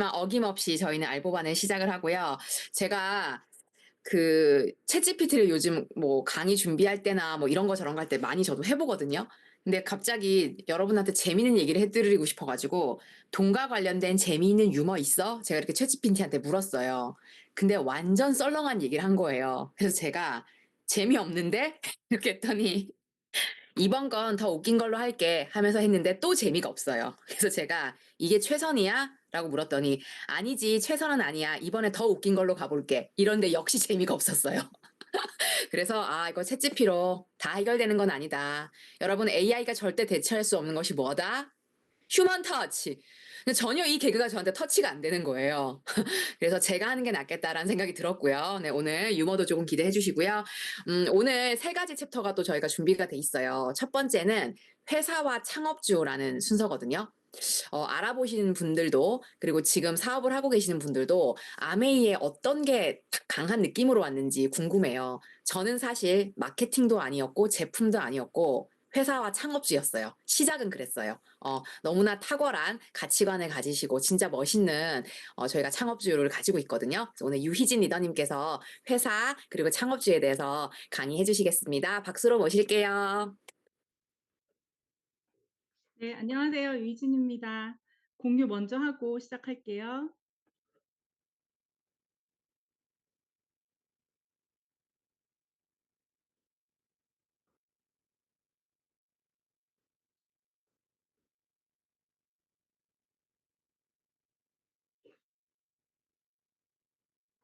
어김없이 저희는 알보반을 시작을 하고요. 제가 그 챗GPT를 요즘 뭐 강의 준비할 때나 뭐 이런 거 저런 거 할 때 많이 저도 해 보거든요. 근데 갑자기 여러분한테 재미있는 얘기를 해 드리고 싶어 가지고 "돈과 관련된 재미있는 유머 있어?" 제가 이렇게 챗GPT한테 물었어요. 근데 완전 썰렁한 얘기를 한 거예요. 그래서 제가 "재미없는데?" 이렇게 했더니 "이번 건 더 웃긴 걸로 할게." 하면서 했는데 또 재미가 없어요. 그래서 제가 "이게 최선이야?" 라고 물었더니 "아니지. 최선은 아니야. 이번에 더 웃긴 걸로 가 볼게." 이러는데 역시 재미가 없었어요. 그래서 '아 이거 챗GPT로 다 해결되는 건 아니다. 여러분 AI가 절대 대체할 수 없는 것이 뭐다? 휴먼 터치.' 근데 전혀 이 개그가 저한테 터치가 안 되는 거예요. 그래서 '제가 하는 게 낫겠다.'라는 생각이 들었고요. 네 오늘 유머도 조금 기대해 주시고요. 오늘 세 가지 챕터가 또 저희가 준비가 돼 있어요. 첫 번째는 회사와 창업주라는 순서거든요. 알아보시는 분들도 그리고 지금 사업을 하고 계시는 분들도 아메이에 어떤 게 딱 강한 느낌으로 왔는지 궁금해요. 저는 사실 마케팅도 아니었고 제품도 아니었고 회사와 창업주였어요. 시작은 그랬어요. 너무나 탁월한 가치관을 가지시고 진짜 멋있는 저희가 창업주를 가지고 있거든요. 그래서 오늘 유희진 리더님께서 회사 그리고 창업주에 대해서 강의해 주시겠습니다. 박수로 모실게요. 네, 안녕하세요. 유희진입니다. 공유 먼저 하고 시작할게요.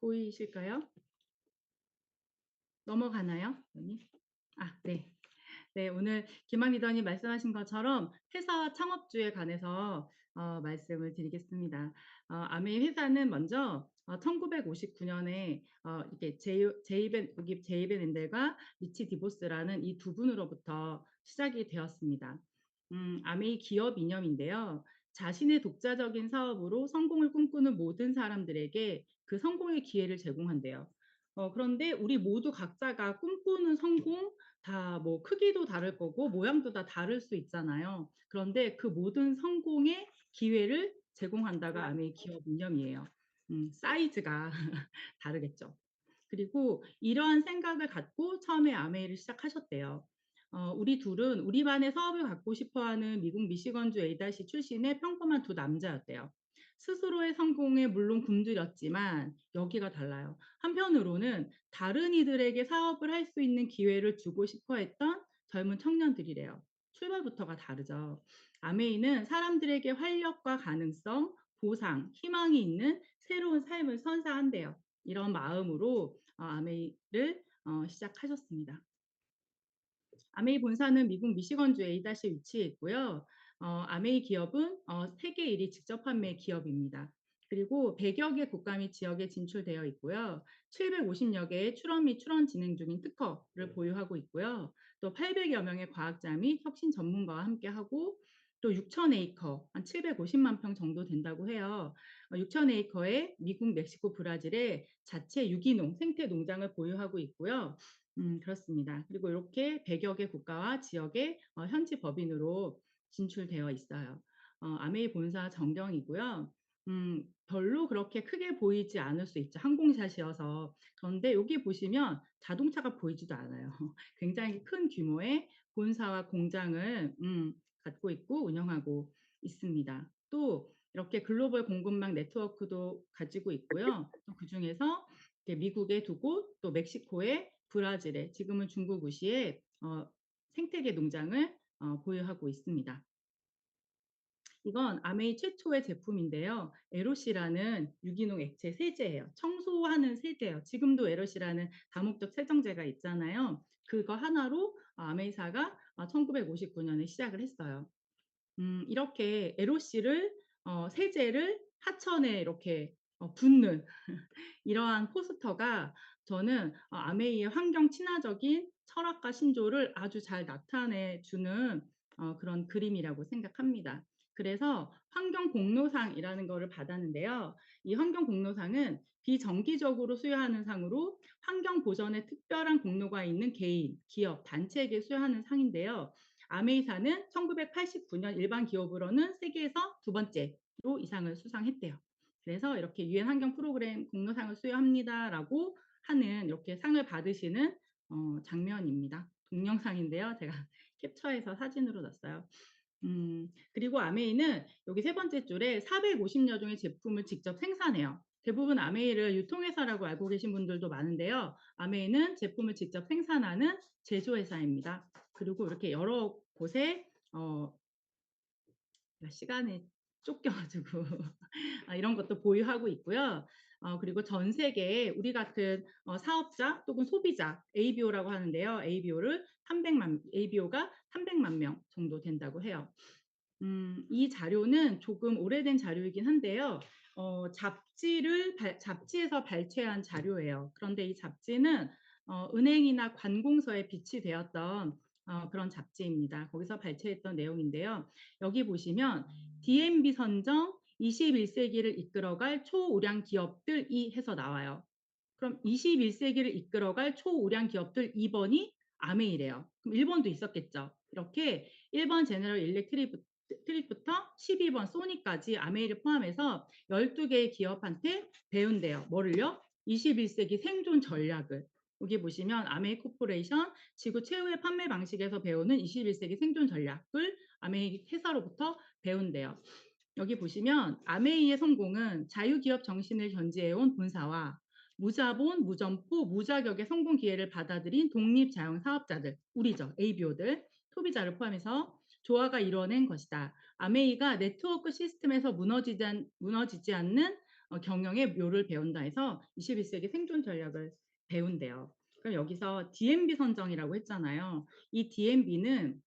보이실까요? 넘어가나요? 언니? 네. 네, 오늘 김학 리더님 말씀하신 것처럼 회사와 창업주에 관해서 말씀을 드리겠습니다. 아메이 회사는 먼저 1959년에 이게 제이벤 앤델과 리치 디보스라는 이 두 분으로부터 시작이 되었습니다. 아메이 기업 이념인데요. 자신의 독자적인 사업으로 성공을 꿈꾸는 모든 사람들에게 그 성공의 기회를 제공한대요. 그런데 우리 모두 각자가 꿈꾸는 성공 다 뭐 크기도 다를 거고 모양도 다 다를 수 있잖아요. 그런데 그 모든 성공의 기회를 제공한다가 아메이 기업 이념이에요. 사이즈가 다르겠죠. 그리고 이러한 생각을 갖고 처음에 아메이를 시작하셨대요. 우리 둘은 우리 반의 사업을 갖고 싶어하는 미국 미시건주 A다시 출신의 평범한 두 남자였대요. 스스로의 성공에 물론 굶주렸지만 여기가 달라요. 한편으로는 다른 이들에게 사업을 할 수 있는 기회를 주고 싶어 했던 젊은 청년들이래요. 출발부터가 다르죠. 아메이는 사람들에게 활력과 가능성, 보상, 희망이 있는 새로운 삶을 선사한대요. 이런 마음으로 아메이를 시작하셨습니다. 아메이 본사는 미국 미시건주 A다시에 위치해 있고요. 아메이 기업은 세계 1위 직접 판매 기업입니다. 그리고 100여 개 국가 및 지역에 진출되어 있고요. 750여 개의 출원 및 출원 진행 중인 특허를 보유하고 있고요. 또 800여 명의 과학자 및 혁신 전문가와 함께하고 또 6천 에이커, 한 750만 평 정도 된다고 해요. 6천 에이커의 미국, 멕시코, 브라질의 자체 유기농 생태 농장을 보유하고 있고요. 그렇습니다. 그리고 이렇게 100여 개 국가와 지역의 현지 법인으로 진출되어 있어요. 아메이 본사 전경이고요. 별로 그렇게 크게 보이지 않을 수 있죠. 항공샷이어서. 그런데 여기 보시면 자동차가 보이지도 않아요. 굉장히 큰 규모의 본사와 공장을 갖고 있고 운영하고 있습니다. 또 이렇게 글로벌 공급망 네트워크도 가지고 있고요. 또 그중에서 미국의 두 곳, 또 멕시코의 브라질에 지금은 중국 우시에 생태계 농장을 보유하고 있습니다. 이건 아메이 최초의 제품인데요. 에로시라는 유기농 액체 세제예요. 청소하는 세제예요. 지금도 에로시라는 다목적 세정제가 있잖아요. 그거 하나로 아메이사가 1959년에 시작을 했어요. 이렇게 에로시를 세제를 하천에 이렇게 붓는 이러한 포스터가 저는 아메이의 환경 친화적인 철학과 신조를 아주 잘 나타내 주는 그런 그림이라고 생각합니다. 그래서 환경 공로상이라는 거를 받았는데요. 이 환경 공로상은 비정기적으로 수여하는 상으로 환경 보전에 특별한 공로가 있는 개인, 기업, 단체에게 수여하는 상인데요. 아메이사는 1989년 일반 기업으로는 세계에서 두 번째로 이 상을 수상했대요. 그래서 이렇게 유엔 환경 프로그램 공로상을 수여합니다라고 하는 이렇게 상을 받으시는 장면입니다. 동영상인데요. 제가 캡처해서 사진으로 넣었어요. 그리고 아메이는 여기 세 번째 줄에 450여 종의 제품을 직접 생산해요. 대부분 아메이를 유통회사라고 알고 계신 분들도 많은데요. 아메이는 제품을 직접 생산하는 제조회사입니다. 그리고 이렇게 여러 곳에 시간에 쫓겨가지고 이런 것도 보유하고 있고요. 그리고 전 세계에 우리 같은 사업자 또는 소비자 ABO라고 하는데요. ABO가 300만 명 정도 된다고 해요. 이 자료는 조금 오래된 자료이긴 한데요. 잡지에서 발췌한 자료예요. 그런데 이 잡지는 은행이나 관공서에 비치되었던 그런 잡지입니다. 거기서 발췌했던 내용인데요. 여기 보시면 DMB 선정 21세기를 이끌어갈 초우량 기업들이 해서 나와요. 그럼 21세기를 이끌어갈 초우량 기업들 2번이 아메이래요. 그럼 1번도 있었겠죠. 이렇게 1번 제너럴 일렉트릭부터 12번 소니까지 아메이를 포함해서 12개의 기업한테 배운대요. 뭐를요? 21세기 생존 전략을. 여기 보시면 아메이 코퍼레이션 지구 최후의 판매 방식에서 배우는 21세기 생존 전략을 아메이 회사로부터 배운대요. 여기 보시면 아메이의 성공은 자유기업 정신을 견지해온 본사와 무자본, 무점포, 무자격의 성공 기회를 받아들인 독립자영 사업자들, 우리죠, ABO들, 소비자를 포함해서 조화가 이뤄낸 것이다. 아메이가 네트워크 시스템에서 무너지지 않는 경영의 묘를 배운다 해서 21세기 생존 전략을 배운대요. 그럼 여기서 DMB 선정이라고 했잖아요. 이 DMB는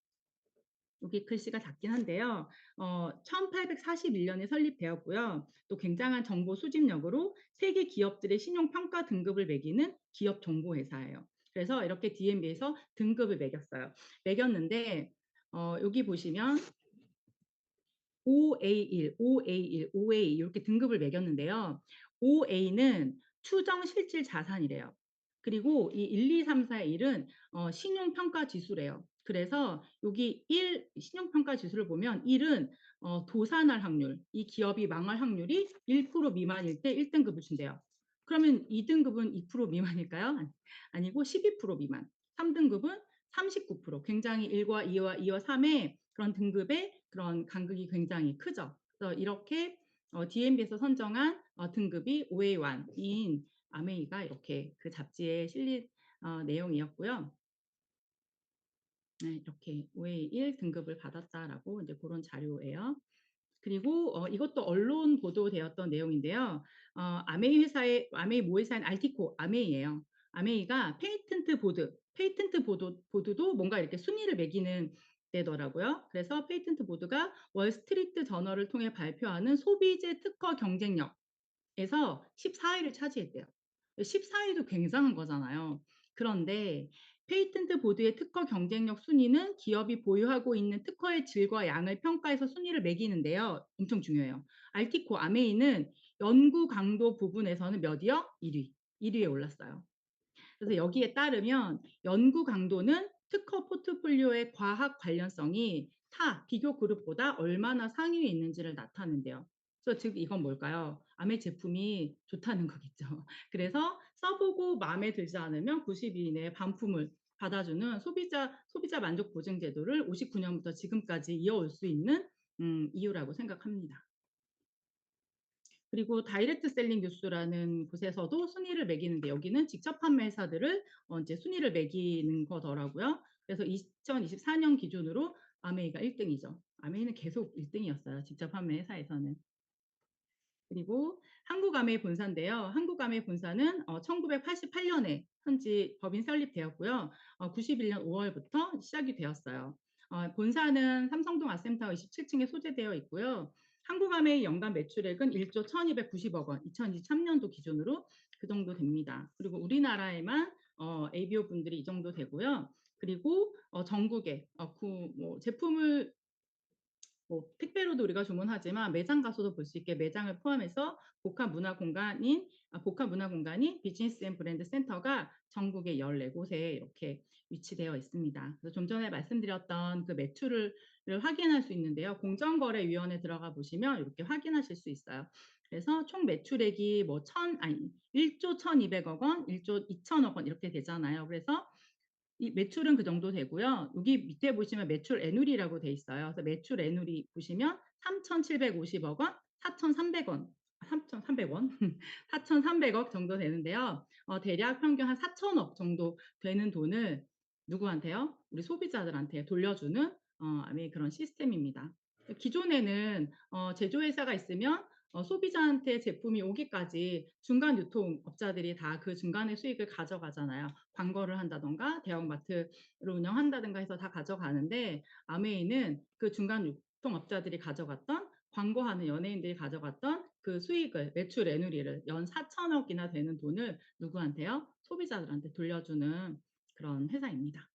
여기 글씨가 작긴 한데요. 1841년에 설립되었고요. 또 굉장한 정보 수집력으로 세계 기업들의 신용 평가 등급을 매기는 기업 정보 회사예요. 그래서 이렇게 DMB에서 등급을 매겼어요. 매겼는데 여기 보시면 OA1, OA1, OA 이렇게 등급을 매겼는데요. OA는 추정 실질 자산이래요. 그리고 이 1, 2, 3, 4의 1은 신용평가 지수래요. 그래서 여기 1 신용평가 지수를 보면 1은 도산할 확률, 이 기업이 망할 확률이 1% 미만일 때 1등급을 준대요. 그러면 2등급은 2% 미만일까요? 아니고 12% 미만. 3등급은 39%. 굉장히 1과 2와 2와 3의 그런 등급의 그런 간극이 굉장히 크죠. 그래서 이렇게 DMB에서 선정한 등급이 OA1인 아메이가 이렇게 그 잡지에 실린 내용이었고요. 네, 이렇게 OA1 등급을 받았다라고 이제 그런 자료예요. 그리고 이것도 언론 보도되었던 내용인데요. 아메이 모회사인 알티코 아메이예요. 아메이가 페이턴트 보드도 뭔가 이렇게 순위를 매기는 데더라고요. 그래서 페이턴트 보드가 월스트리트 저널을 통해 발표하는 소비재 특허 경쟁력 에서 14위를 차지했대요. 14위도 굉장한 거잖아요. 그런데 페이턴트 보드의 특허 경쟁력 순위는 기업이 보유하고 있는 특허의 질과 양을 평가해서 순위를 매기는데요. 엄청 중요해요. 알티코 아메이는 연구 강도 부분에서는 몇이요? 1위. 1위에 올랐어요. 그래서 여기에 따르면 연구 강도는 특허 포트폴리오의 과학 관련성이 타 비교 그룹보다 얼마나 상위에 있는지를 나타낸대요. 그래서 즉 이건 뭘까요? 아메 제품이 좋다는 거겠죠. 그래서 써보고 마음에 들지 않으면 90일 이내에 반품을 받아주는 소비자 만족 보증 제도를 59년부터 지금까지 이어올 수 있는 이유라고 생각합니다. 그리고 다이렉트 셀링 뉴스라는 곳에서도 순위를 매기는데 여기는 직접 판매 회사들을 이제 순위를 매기는 거더라고요. 그래서 2024년 기준으로 아메이가 1등이죠. 아메이는 계속 1등이었어요. 직접 판매 회사에서는. 그리고 한국아메이 본사인데요. 한국아메이 본사는 1988년에 현지 법인 설립되었고요. 91년 5월부터 시작이 되었어요. 본사는 삼성동 아셈타워 27층에 소재되어 있고요. 한국아메이 연간 매출액은 1조 1290억 원, 2023년도 기준으로 그 정도 됩니다. 그리고 우리나라에만 ABO 분들이 이 정도 되고요. 그리고 전국에 제품을 택배로도 우리가 주문하지만 매장 가서도 볼 수 있게 매장을 포함해서 복합 문화 공간인 비즈니스 앤 브랜드 센터가 전국의 14곳에 이렇게 위치되어 있습니다. 그래서 좀 전에 말씀드렸던 그 매출을 확인할 수 있는데요. 공정거래위원회 들어가 보시면 이렇게 확인하실 수 있어요. 그래서 총 매출액이 뭐 1조 1,200억 원, 1조 2천억 원 이렇게 되잖아요. 그래서 이 매출은 그 정도 되고요. 여기 밑에 보시면 매출 애누리라고 돼 있어요. 그래서 매출 애누리 보시면 3,750억 원, 4,300원, 3,300원, 4,300억 정도 되는데요. 대략 평균 한 4천억 정도 되는 돈을 누구한테요? 우리 소비자들한테 돌려주는 아미 그런 시스템입니다. 기존에는 제조회사가 있으면 소비자한테 제품이 오기까지 중간 유통업자들이 다 그 중간의 수익을 가져가잖아요. 광고를 한다던가 대형마트를 운영한다든가 해서 다 가져가는데 아메이는 그 중간 유통업자들이 가져갔던 광고하는 연예인들이 가져갔던 그 수익을 매출 애누리를 연 4천억이나 되는 돈을 누구한테요? 소비자들한테 돌려주는 그런 회사입니다.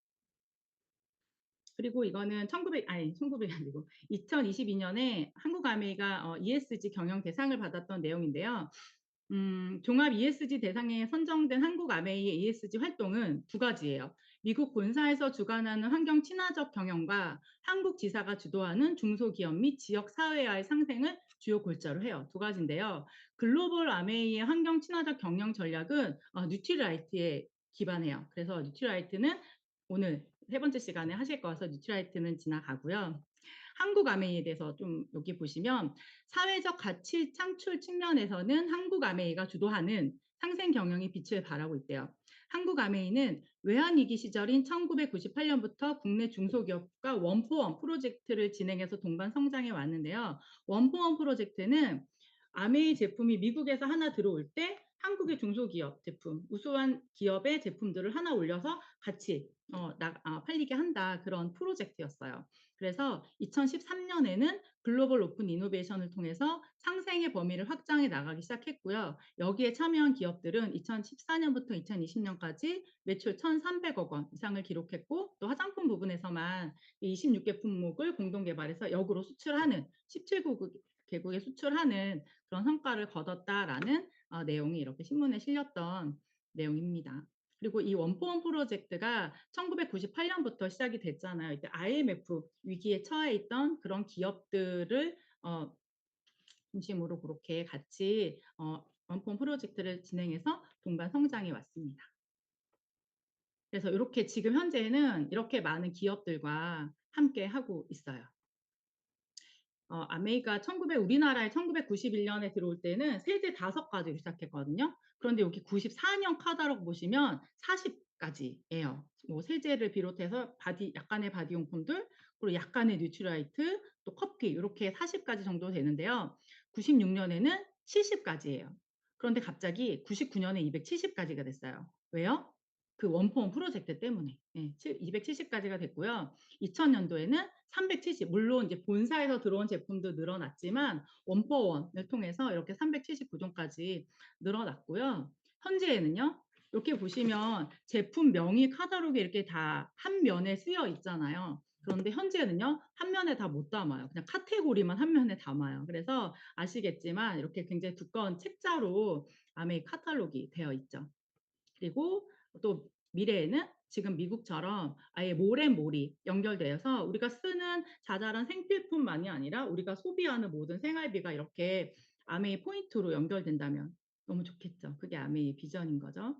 그리고 이거는 1900이 아니고 2022년에 한국 아메이가 ESG 경영 대상을 받았던 내용인데요. 종합 ESG 대상에 선정된 한국 아메이의 ESG 활동은 두 가지예요. 미국 본사에서 주관하는 환경 친화적 경영과 한국 지사가 주도하는 중소기업 및 지역 사회와의 상생을 주요 골자로 해요. 두 가지인데요. 글로벌 아메이의 환경 친화적 경영 전략은 뉴트리라이트에 기반해요. 그래서 뉴트리라이트는 오늘 세 번째 시간에 하실 거라서 뉴트리라이트는 지나가고요. 한국 아메이에 대해서 좀 여기 보시면 사회적 가치 창출 측면에서는 한국 아메이가 주도하는 상생 경영이 빛을 발하고 있대요. 한국 아메이는 외환위기 시절인 1998년부터 국내 중소기업과 원포원 프로젝트를 진행해서 동반 성장해 왔는데요. 원포원 프로젝트는 아메이 제품이 미국에서 하나 들어올 때 한국의 중소기업 제품, 우수한 기업의 제품들을 하나 올려서 같이 팔리게 한다 그런 프로젝트였어요. 그래서 2013년에는 글로벌 오픈 이노베이션을 통해서 상생의 범위를 확장해 나가기 시작했고요. 여기에 참여한 기업들은 2014년부터 2020년까지 매출 1,300억 원 이상을 기록했고 또 화장품 부분에서만 26개 품목을 공동 개발해서 역으로 수출하는 17개국에 수출하는 그런 성과를 거뒀다라는 내용이 이렇게 신문에 실렸던 내용입니다. 그리고 이 원포원 프로젝트가 1998년부터 시작이 됐잖아요. 이때 IMF 위기에 처해 있던 그런 기업들을 중심으로 그렇게 같이 원포원 프로젝트를 진행해서 동반 성장해 왔습니다. 그래서 이렇게 지금 현재는 이렇게 많은 기업들과 함께 하고 있어요. 아메이가 우리나라에 1991년에 들어올 때는 세제 5가지로 시작했거든요. 그런데 여기 94년 카탈로그 보시면 40가지예요. 뭐 세제를 비롯해서 약간의 바디용품들, 그리고 약간의 뉴트라이트, 또 커피 이렇게 40가지 정도 되는데요. 96년에는 70가지예요. 그런데 갑자기 99년에 270가지가 됐어요. 왜요? 그 원포원 프로젝트 때문에 270가지가 됐고요. 2000년도에는 370, 물론 이제 본사에서 들어온 제품도 늘어났지만 원포원을 통해서 이렇게 379종까지 늘어났고요. 현재에는요. 이렇게 보시면 제품 명의 카탈로그에 이렇게 다 한 면에 쓰여 있잖아요. 그런데 현재는요. 한 면에 다 못 담아요. 그냥 카테고리만 한 면에 담아요. 그래서 아시겠지만 이렇게 굉장히 두꺼운 책자로 아메이 카탈로그가 되어 있죠. 그리고 또 미래에는 지금 미국처럼 아예 몰앤몰이 연결되어서 우리가 쓰는 자잘한 생필품만이 아니라 우리가 소비하는 모든 생활비가 이렇게 아메이 포인트로 연결된다면 너무 좋겠죠. 그게 아메이 비전인 거죠.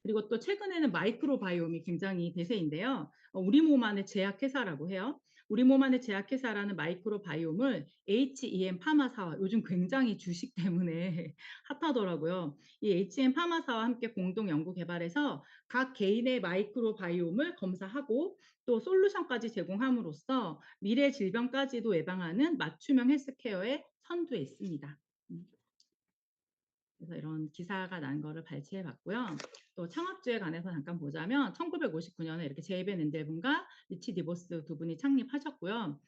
그리고 또 최근에는 마이크로바이옴이 굉장히 대세인데요. 우리 몸 안의 제약회사라고 해요. 우리 몸 안의 제약회사라는 마이크로바이옴을 HEM 파마사와 요즘 굉장히 주식 때문에 핫하더라고요. 이 HEM 파마사와 함께 공동 연구 개발해서 각 개인의 마이크로바이옴을 검사하고 또 솔루션까지 제공함으로써 미래 질병까지도 예방하는 맞춤형 헬스케어에 선두에 있습니다. 그래서 이런 기사가 난 거를 발췌해 봤고요. 또 창업주에 관해서 잠깐 보자면 1959년에 이렇게 제이벤 앤델분과 리치 디보스 두 분이 창립하셨고요.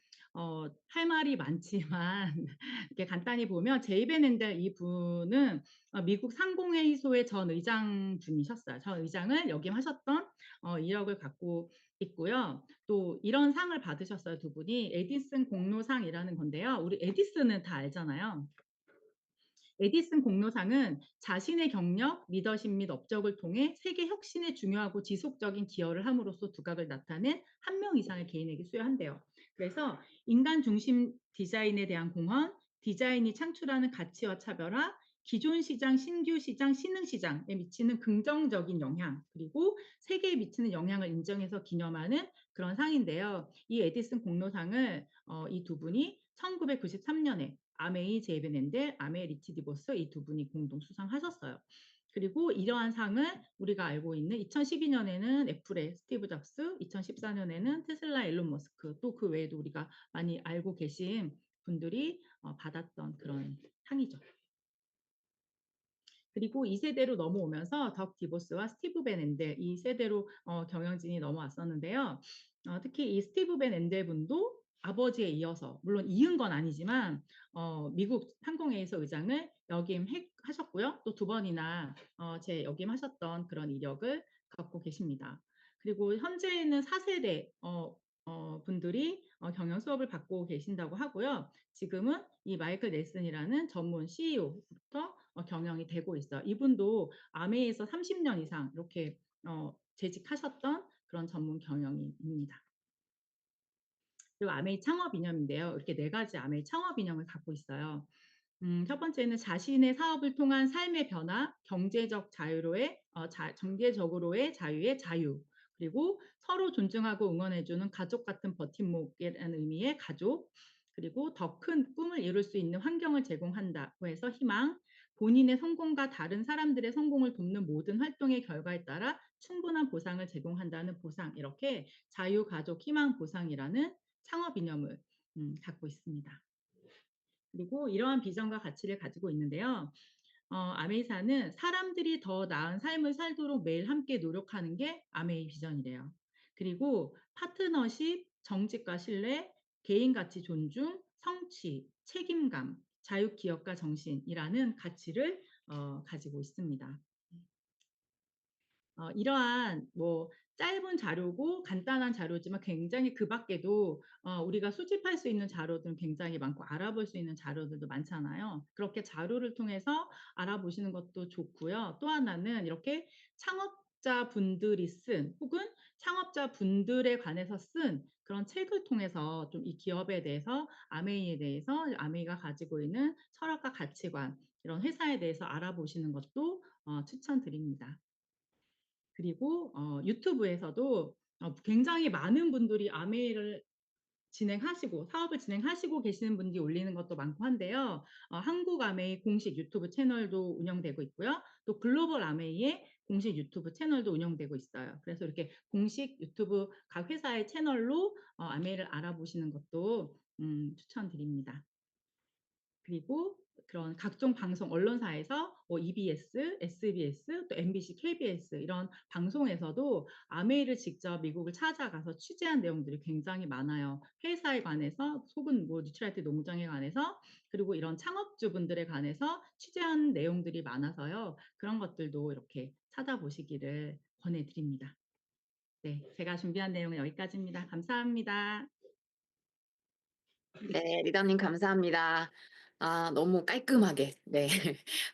할 말이 많지만 이렇게 간단히 보면 제이벤 앤델 이분은 미국 상공회의소의 전 의장 분이셨어요. 전 의장을 역임하셨던 이력을 갖고 있고요. 또 이런 상을 받으셨어요. 두 분이 에디슨 공로상이라는 건데요. 우리 에디슨은 다 알잖아요. 에디슨 공로상은 자신의 경력, 리더십 및 업적을 통해 세계 혁신에 중요하고 지속적인 기여를 함으로써 두각을 나타낸 한 명 이상의 개인에게 수여한대요. 그래서 인간 중심 디자인에 대한 공헌, 디자인이 창출하는 가치와 차별화, 기존 시장, 신규 시장, 신흥 시장에 미치는 긍정적인 영향, 그리고 세계에 미치는 영향을 인정해서 기념하는 그런 상인데요. 이 에디슨 공로상을 이 두 분이 1993년에 아메이 제베넨델, 아메 리치디보스 이 두 분이 공동 수상하셨어요. 그리고 이러한 상을 우리가 알고 있는 2012년에는 애플의 스티브 잡스, 2014년에는 테슬라 일론 머스크, 또 그 외에도 우리가 많이 알고 계신 분들이 받았던 그런 상이죠. 그리고 이 세대로 넘어오면서 덕 디보스와 스티브 벤 엔델 이 세대로 경영진이 넘어왔었는데요. 특히 이 스티브 벤 엔델 분도 아버지에 이어서 물론 이은 건 아니지만 미국 항공회의소 의장을 역임하셨고요. 또 두 번이나 재역임하셨던 그런 이력을 갖고 계십니다. 그리고 현재는 4세대 분들이 경영 수업을 받고 계신다고 하고요. 지금은 이 마이클 넬슨이라는 전문 CEO부터 경영이 되고 있어요. 이분도 아메에서 30년 이상 이렇게 재직하셨던 그런 전문 경영인입니다. 그리고 아메이 창업 이념인데요. 이렇게 네 가지 아메이 창업 이념을 갖고 있어요. 첫 번째는 자신의 사업을 통한 삶의 변화, 경제적으로의 자유의 자유, 그리고 서로 존중하고 응원해주는 가족 같은 버팀목이라는 의미의 가족, 그리고 더 큰 꿈을 이룰 수 있는 환경을 제공한다고 해서 희망, 본인의 성공과 다른 사람들의 성공을 돕는 모든 활동의 결과에 따라 충분한 보상을 제공한다는 보상, 이렇게 자유, 가족, 희망, 보상이라는 창업 이념을 갖고 있습니다. 그리고 이러한 비전과 가치를 가지고 있는데요. 아메이사는 사람들이 더 나은 삶을 살도록 매일 함께 노력하는 게 아메이 비전이래요. 그리고 파트너십, 정직과 신뢰, 개인 가치 존중, 성취, 책임감, 자유 기업가 정신이라는 가치를 가지고 있습니다. 이러한 뭐 짧은 자료고 간단한 자료지만 굉장히 그 밖에도 우리가 수집할 수 있는 자료들은 굉장히 많고 알아볼 수 있는 자료들도 많잖아요. 그렇게 자료를 통해서 알아보시는 것도 좋고요. 또 하나는 이렇게 창업자분들이 쓴 혹은 창업자분들에 관해서 쓴 그런 책을 통해서 좀 이 기업에 대해서 아메이에 대해서 아메이가 가지고 있는 철학과 가치관 이런 회사에 대해서 알아보시는 것도 추천드립니다. 그리고 유튜브에서도 굉장히 많은 분들이 아메이를 진행하시고 사업을 진행하시고 계시는 분들이 올리는 것도 많고 한데요. 한국 아메이 공식 유튜브 채널도 운영되고 있고요. 또 글로벌 아메이의 공식 유튜브 채널도 운영되고 있어요. 그래서 이렇게 공식 유튜브 각 회사의 채널로 아메이를 알아보시는 것도 추천드립니다. 그리고 그런 각종 방송 언론사에서 뭐 EBS, SBS, 또 MBC, KBS 이런 방송에서도 아메이를 직접 미국을 찾아가서 취재한 내용들이 굉장히 많아요. 회사에 관해서 혹은 뭐 뉴트랄티 농장에 관해서 그리고 이런 창업주분들에 관해서 취재한 내용들이 많아서요. 그런 것들도 이렇게 찾아보시기를 권해드립니다. 네, 제가 준비한 내용은 여기까지입니다. 감사합니다. 네, 리더님 감사합니다. 너무 깔끔하게, 네.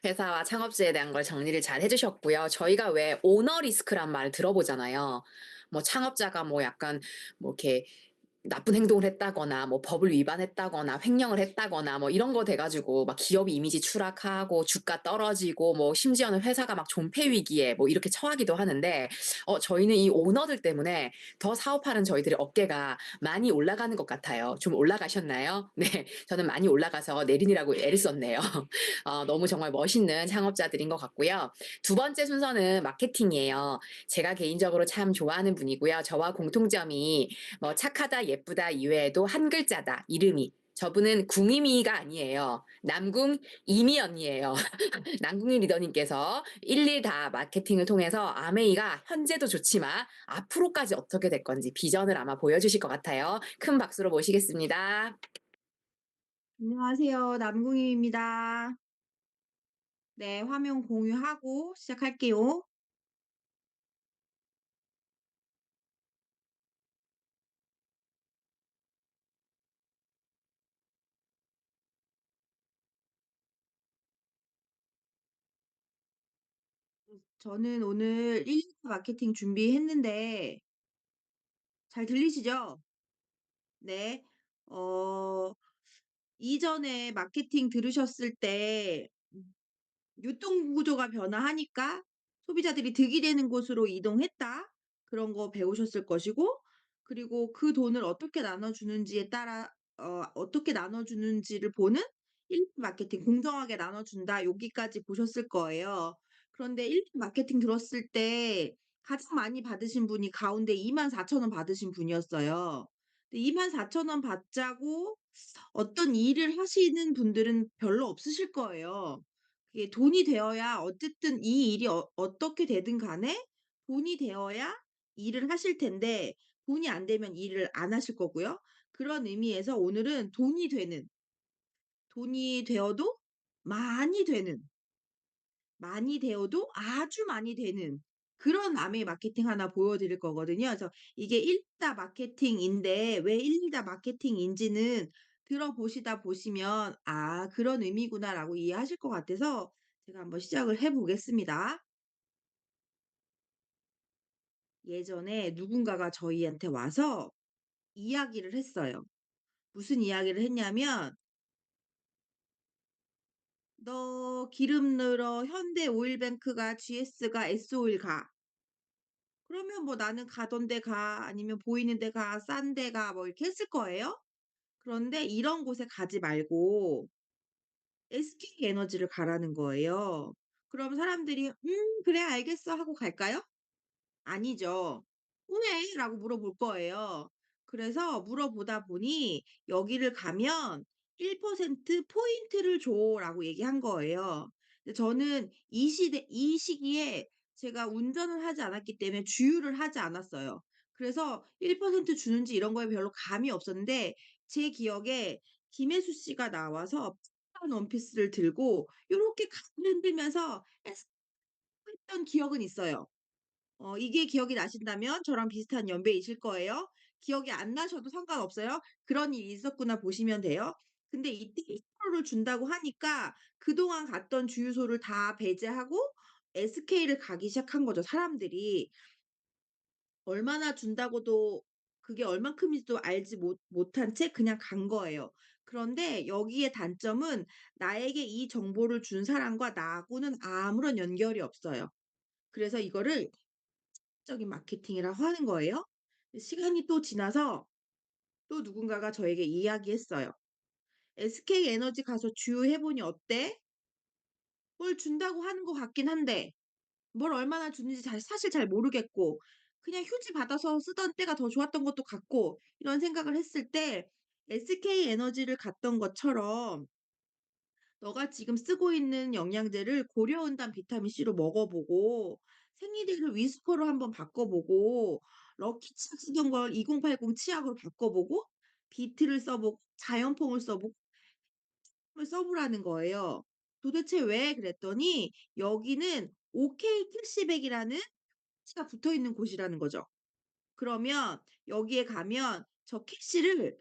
회사와 창업주에 대한 걸 정리를 잘 해주셨고요. 저희가 왜 오너 리스크란 말을 들어보잖아요. 뭐 창업자가 뭐 약간 뭐 이렇게 나쁜 행동을 했다거나 뭐 법을 위반했다거나 횡령을 했다거나 뭐 이런 거 돼 가지고 막 기업 이미지 추락하고 주가 떨어지고 뭐 심지어는 회사가 막 존폐 위기에 뭐 이렇게 처하기도 하는데 저희는 이 오너들 때문에 더 사업하는 저희들의 어깨가 많이 올라가는 것 같아요. 좀 올라가셨나요? 네. 저는 많이 올라가서 내린이라고 애를 썼네요. 너무 정말 멋있는 창업자들인 것 같고요. 두 번째 순서는 마케팅이에요. 제가 개인적으로 참 좋아하는 분이고요. 저와 공통점이 뭐 착하다, 예쁘다 이외에도 한 글자다, 이름이. 저분은 궁이미가 아니에요. 남궁 이미 언니예요. 남궁이 리더님께서 일일 다 마케팅을 통해서 아메이가 현재도 좋지만 앞으로까지 어떻게 될 건지 비전을 아마 보여주실 것 같아요. 큰 박수로 모시겠습니다. 안녕하세요. 남궁희입니다. 네, 화면 공유하고 시작할게요. 저는 오늘 1차 마케팅 준비했는데 잘 들리시죠? 네. 어, 이전에 마케팅 들으셨을 때 유통 구조가 변화하니까 소비자들이 득이 되는 곳으로 이동했다. 그런 거 배우셨을 것이고, 그리고 그 돈을 어떻게 나눠 주는지에 따라 어떻게 나눠 주는지를 보는 일부 마케팅, 공정하게 나눠 준다. 여기까지 보셨을 거예요. 그런데 일부 마케팅 들었을 때 가장 많이 받으신 분이 가운데 24,000원 받으신 분이었어요. 근데 24,000원 받자고 어떤 일을 하시는 분들은 별로 없으실 거예요. 그게 돈이 되어야 어쨌든 이 일이 어떻게 되든 간에 돈이 되어야 일을 하실 텐데 돈이 안 되면 일을 안 하실 거고요. 그런 의미에서 오늘은 돈이 되어도 많이 되는, 많이 되어도 아주 많이 되는 그런 아메이 마케팅 하나 보여 드릴 거거든요. 그래서 이게 일다 마케팅인데 왜 일다 마케팅인지는 들어보시다 보시면 '아 그런 의미구나.'라고 이해하실 것 같아서 제가 한번 시작을 해 보겠습니다. 예전에 누군가가 저희한테 와서 이야기를 했어요. 무슨 이야기를 했냐면 "너 기름 넣으러 현대 오일뱅크가 GS가 S오일 가." 그러면 뭐 "나는 가던 데 가." 아니면 "보이는 데 가." "싼 데 가." 뭐 이렇게 했을 거예요. 그런데 이런 곳에 가지 말고 SK에너지를 가라는 거예요. 그럼 사람들이 그래 알겠어." 하고 갈까요? 아니죠. "왜?" 라고 물어볼 거예요. 그래서 물어보다 보니 "여기를 가면 1% 포인트를 줘."라고 얘기한 거예요. 근데 저는 이 시기에 제가 운전을 하지 않았기 때문에 주유를 하지 않았어요. 그래서 1% 주는지 이런 거에 별로 감이 없었는데 제 기억에 김혜수 씨가 나와서 파란 원피스를 들고 요렇게 가슴을 흔들면서 "에스" 했던 기억은 있어요. 이게 기억이 나신다면 저랑 비슷한 연배이실 거예요. 기억이 안 나셔도 상관없어요. '그런 일이 있었구나.' 보시면 돼요. 근데 이때 1%를 준다고 하니까 그동안 갔던 주유소를 다 배제하고 SK를 가기 시작한 거죠, 사람들이. 얼마나 준다고도 그게 얼만큼인지도 알지 못한 채 그냥 간 거예요. 그런데 여기에 단점은 나에게 이 정보를 준 사람과 나하고는 아무런 연결이 없어요. 그래서 이거를 적인 마케팅이라고 하는 거예요. 시간이 또 지나서 또 누군가가 저에게 이야기했어요. "SK에너지 가서 주유해 보니 어때? 뭘 준다고 하는 것 같긴 한데 뭘 얼마나 주는지 사실 잘 모르겠고 그냥 휴지 받아서 쓰던 때가 더 좋았던 것도 같고." 이런 생각을 했을 때 SK에너지를 갔던 것처럼 너가 지금 쓰고 있는 영양제를 고려은단 비타민 C로 먹어 보고 생리대를 위스퍼로 한번 바꿔 보고 럭키 치약 쓰던 걸 2080 치약으로 바꿔 보고 비트를 써 보고 자연폼을 써 보고 써 보라는 거예요. "도대체 왜?" 그랬더니 여기는 OK 캐시백이라는 표시가 붙어 있는 곳이라는 거죠. 그러면 여기에 가면 저 캐시를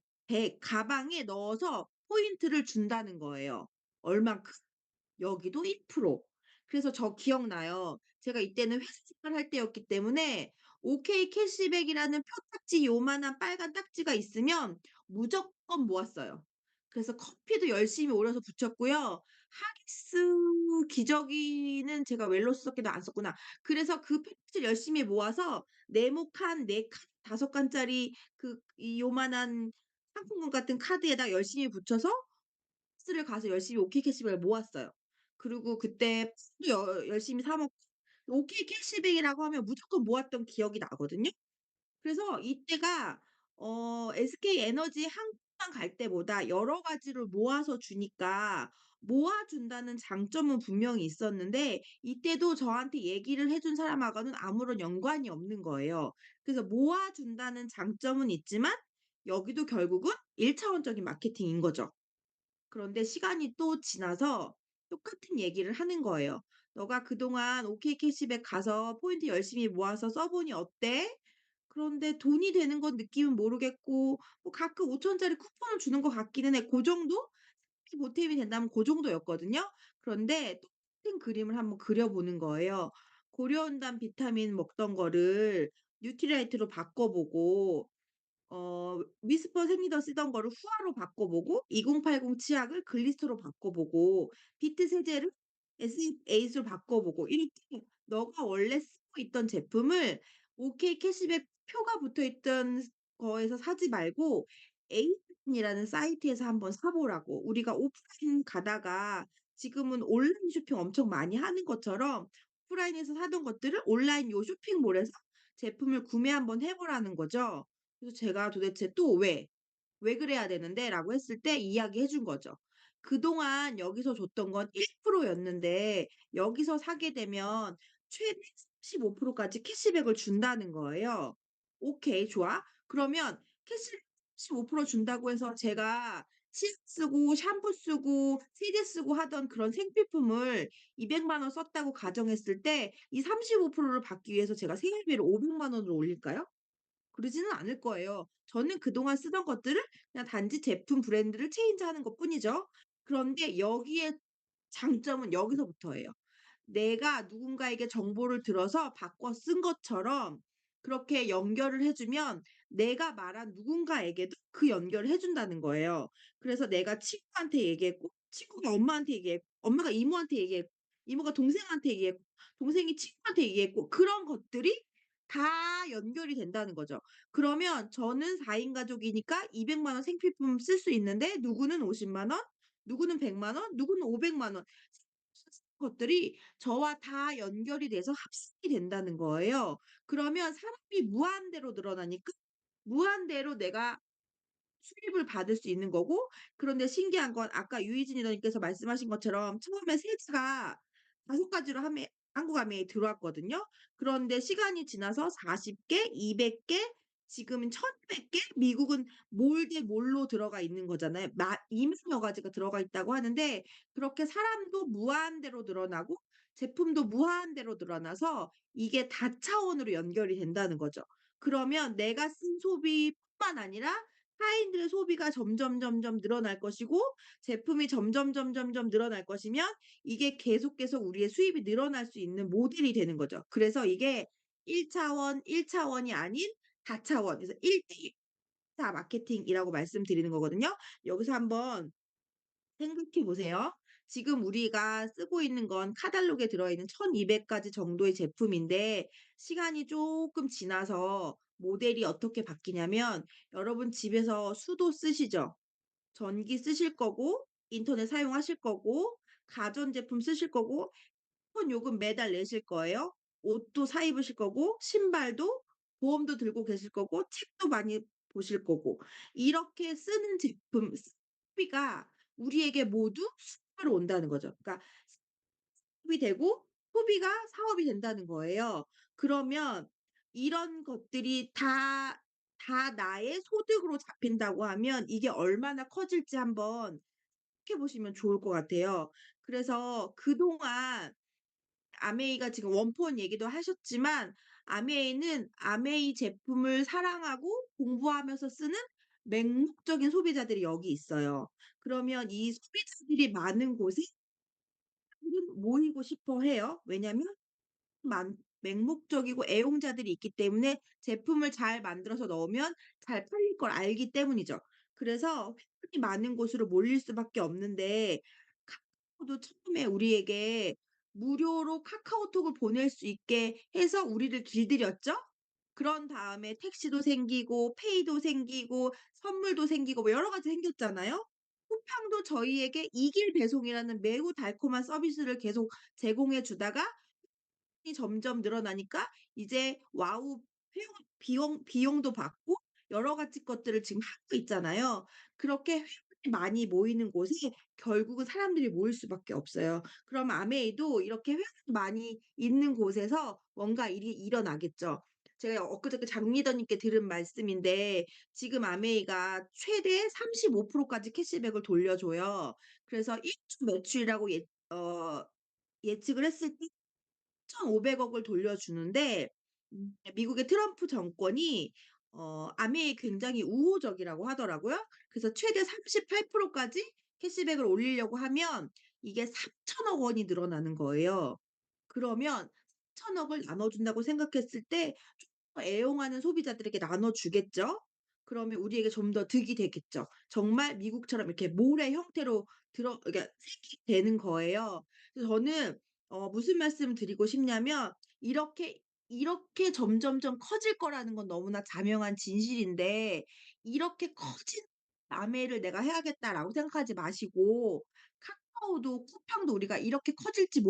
가방에 넣어서 포인트를 준다는 거예요. 얼만큼? 여기도 1%. 그래서 저 기억나요. 제가 이때는 회사 생활할 때였기 때문에 오케이 캐시백이라는 표딱지 요만한 빨간 딱지가 있으면 무조건 모았어요. 그래서 커피도 열심히 오려서 붙였고요. 하기스 기저귀는 제가 웰로스 썼기도 안 썼구나. 그래서 그 표딱지를 열심히 모아서 네모칸 4 칸 5 칸짜리 이 요만한 상품권 같은 카드에다 열심히 붙여서 스를 가서 열심히 오케이 캐시백을 모았어요. 그리고 그때 열심히 사 먹고 오케이 캐시백이라고 하면 무조건 모았던 기억이 나거든요. 그래서 이때가 SK에너지 한 곳만 갈 때보다 여러 가지를 모아서 주니까 모아 준다는 장점은 분명히 있었는데 이때도 저한테 얘기를 해준 사람하고는 아무런 연관이 없는 거예요. 그래서 모아 준다는 장점은 있지만 여기도 결국은 1 차원적인 마케팅인 거죠. 그런데 시간이 또 지나서 똑같은 얘기를 하는 거예요. "너가 그동안 오케이 캐시백 가서 포인트 열심히 모아서 써 보니 어때? 그런데 돈이 되는 건 느낌은 모르겠고 뭐 가끔 5천 원짜리 쿠폰을 주는 것 같기는 해." 고 정도? 보탬이 된다면 고 정도였거든요. 그런데 똑같은 그림을 한번 그려 보는 거예요. 고려온단 비타민 먹던 거를 뉴트리라이트로 바꿔 보고 위스퍼 생리더 쓰던 거를 후아로 바꿔 보고 2080 치약을 글리스터로 바꿔 보고 비트 세제를 SF8로 바꿔 보고 이렇게 너가 원래 쓰고 있던 제품을 오케이 캐시백 표가 붙어 있던 거에서 사지 말고 에이전이라는 사이트에서 한번 사 보라고. 우리가 오프라인 가다가 지금은 온라인 쇼핑 엄청 많이 하는 것처럼 오프라인에서 사던 것들을 온라인 요 쇼핑몰에서 제품을 구매 한번 해 보라는 거죠. 그래서 제가 도대체 "또 왜? 왜 그래야 되는데?"라고 했을 때 이야기해 준 거죠. 그동안 여기서 줬던 건 1% 였는데 여기서 사게 되면 최대 35% 까지 캐시백을 준다는 거예요. 오케이 좋아. 그러면 캐시백 35% 준다고 해서 제가 치약 쓰고 샴푸 쓰고 세제 쓰고 하던 그런 생필품을 200만 원 썼다고 가정했을 때 이 35%를 받기 위해서 제가 생활비를 500만 원으로 올릴까요? 그러지는 않을 거예요. 저는 그동안 쓰던 것들을 그냥 단지 제품 브랜드를 체인지하는 것뿐이죠. 그런데 여기에 장점은 여기서부터예요. 내가 누군가에게 정보를 들어서 바꿔 쓴 것처럼 그렇게 연결을 해 주면 내가 말한 누군가에게도 그 연결을 해 준다는 거예요. 그래서 내가 친구한테 얘기했고 친구가 엄마한테 얘기했고 엄마가 이모한테 얘기했고 이모가 동생한테 얘기했고 동생이 친구한테 얘기했고 그런 것들이 다 연결이 된다는 거죠. 그러면 저는 4인 가족이니까 200만 원 생필품 쓸 수 있는데 누구는 50만 원, 누구는 100만 원, 누구는 500만 원 것들이 저와 다 연결이 돼서 합산이 된다는 거예요. 그러면 사람이 무한대로 늘어나니까 무한대로 내가 수입을 받을 수 있는 거고 그런데 신기한 건 아까 유이진 리더님께서 말씀하신 것처럼 처음에 세제가 5 가지로 한국 아메이 들어왔거든요. 그런데 시간이 지나서 40 개, 200 개, 지금은 1,200 개? 미국은 몰 대 몰로 들어가 있는 거잖아요. 20,000여 가지가 들어가 있다고 하는데 그렇게 사람도 무한대로 늘어나고 제품도 무한대로 늘어나서 이게 다차원으로 연결이 된다는 거죠. 그러면 내가 쓴 소비뿐만 아니라 타인들의 소비가 점점 늘어날 것이고 제품이 점점 늘어날 것이면 이게 계속 우리의 수입이 늘어날 수 있는 모델이 되는 거죠. 그래서 이게 1 차원이 아닌 다차원 그래서 1대1 다 마케팅이라고 말씀드리는 거거든요. 여기서 한번 생각해 보세요. 지금 우리가 쓰고 있는 건 카탈로그에 들어있는 1,200 가지 정도의 제품인데 시간이 쪼끔 지나서 모델이 어떻게 바뀌냐면 여러분 집에서 수도 쓰시죠? 전기 쓰실 거고 인터넷 사용하실 거고 가전제품 쓰실 거고 핸드폰 요금 매달 내실 거예요. 옷도 사 입으실 거고 신발도 보험도 들고 계실 거고 책도 많이 보실 거고 이렇게 쓰는 제품 소비가 우리에게 모두 수입으로 온다는 거죠. 그러니까 수입이 되고 소비가 사업이 된다는 거예요. 그러면 이런 것들이 다 나의 소득으로 잡힌다고 하면 이게 얼마나 커질지 한번 생각해 보시면 좋을 것 같아요. 그래서 그동안 아메이가 지금 원폰 얘기도 하셨지만 아메이는 아메이 제품을 사랑하고 공부하면서 쓰는 맹목적인 소비자들이 여기 있어요. 그러면 이 소비자들이 많은 곳에 사람들은 모이고 싶어 해요. 왜냐면 맹목적이고 애용자들이 있기 때문에 제품을 잘 만들어서 넣으면 잘 팔릴 걸 알기 때문이죠. 그래서 회원이 많은 곳으로 몰릴 수밖에 없는데 카카오도 처음에 우리에게 무료로 카카오톡을 보낼 수 있게 해서 우리를 길들였죠. 그런 다음에 택시도 생기고 페이도 생기고 선물도 생기고 뭐 여러 가지 생겼잖아요. 쿠팡도 저희에게 이길 배송이라는 매우 달콤한 서비스를 계속 제공해 주다가 이 점점 늘어나니까 이제 와우 회원 비용도 받고 여러 가지 것들을 지금 하고 있잖아요. 그렇게 회원이 많이 모이는 곳에 결국은 사람들이 모일 수밖에 없어요. 그럼 아메이도 이렇게 회원이 많이 있는 곳에서 뭔가 일이 일어나겠죠. 제가 엊그저께 장 리더님께 들은 말씀인데 지금 아메이가 최대 35% 까지 캐시백을 돌려줘요. 그래서 1주 매출이라고 예측을 했을 때 1,500억 억을 돌려주는데 미국의 트럼프 정권이 아메에 굉장히 우호적이라고 하더라고요. 그래서 최대 38% 까지 캐시백을 올리려고 하면 이게 3,000억 원이 늘어나는 거예요. 그러면 3,000억 억을 나눠 준다고 생각했을 때 좀 애용하는 소비자들에게 나눠 주겠죠. 그러면 우리에게 좀 더 득이 되겠죠. 정말 미국처럼 이렇게 몰의 형태로 그러니까 생기게 되는 거예요. 그래서 저는 무슨 말씀을 드리고 싶냐면 이렇게 점점점 커질 거라는 건 너무나 자명한 진실인데, 이렇게 커진 남해를 '내가 해야겠다.'라고 생각하지 마시고, 카카오도 쿠팡도 우리가 이렇게 커질지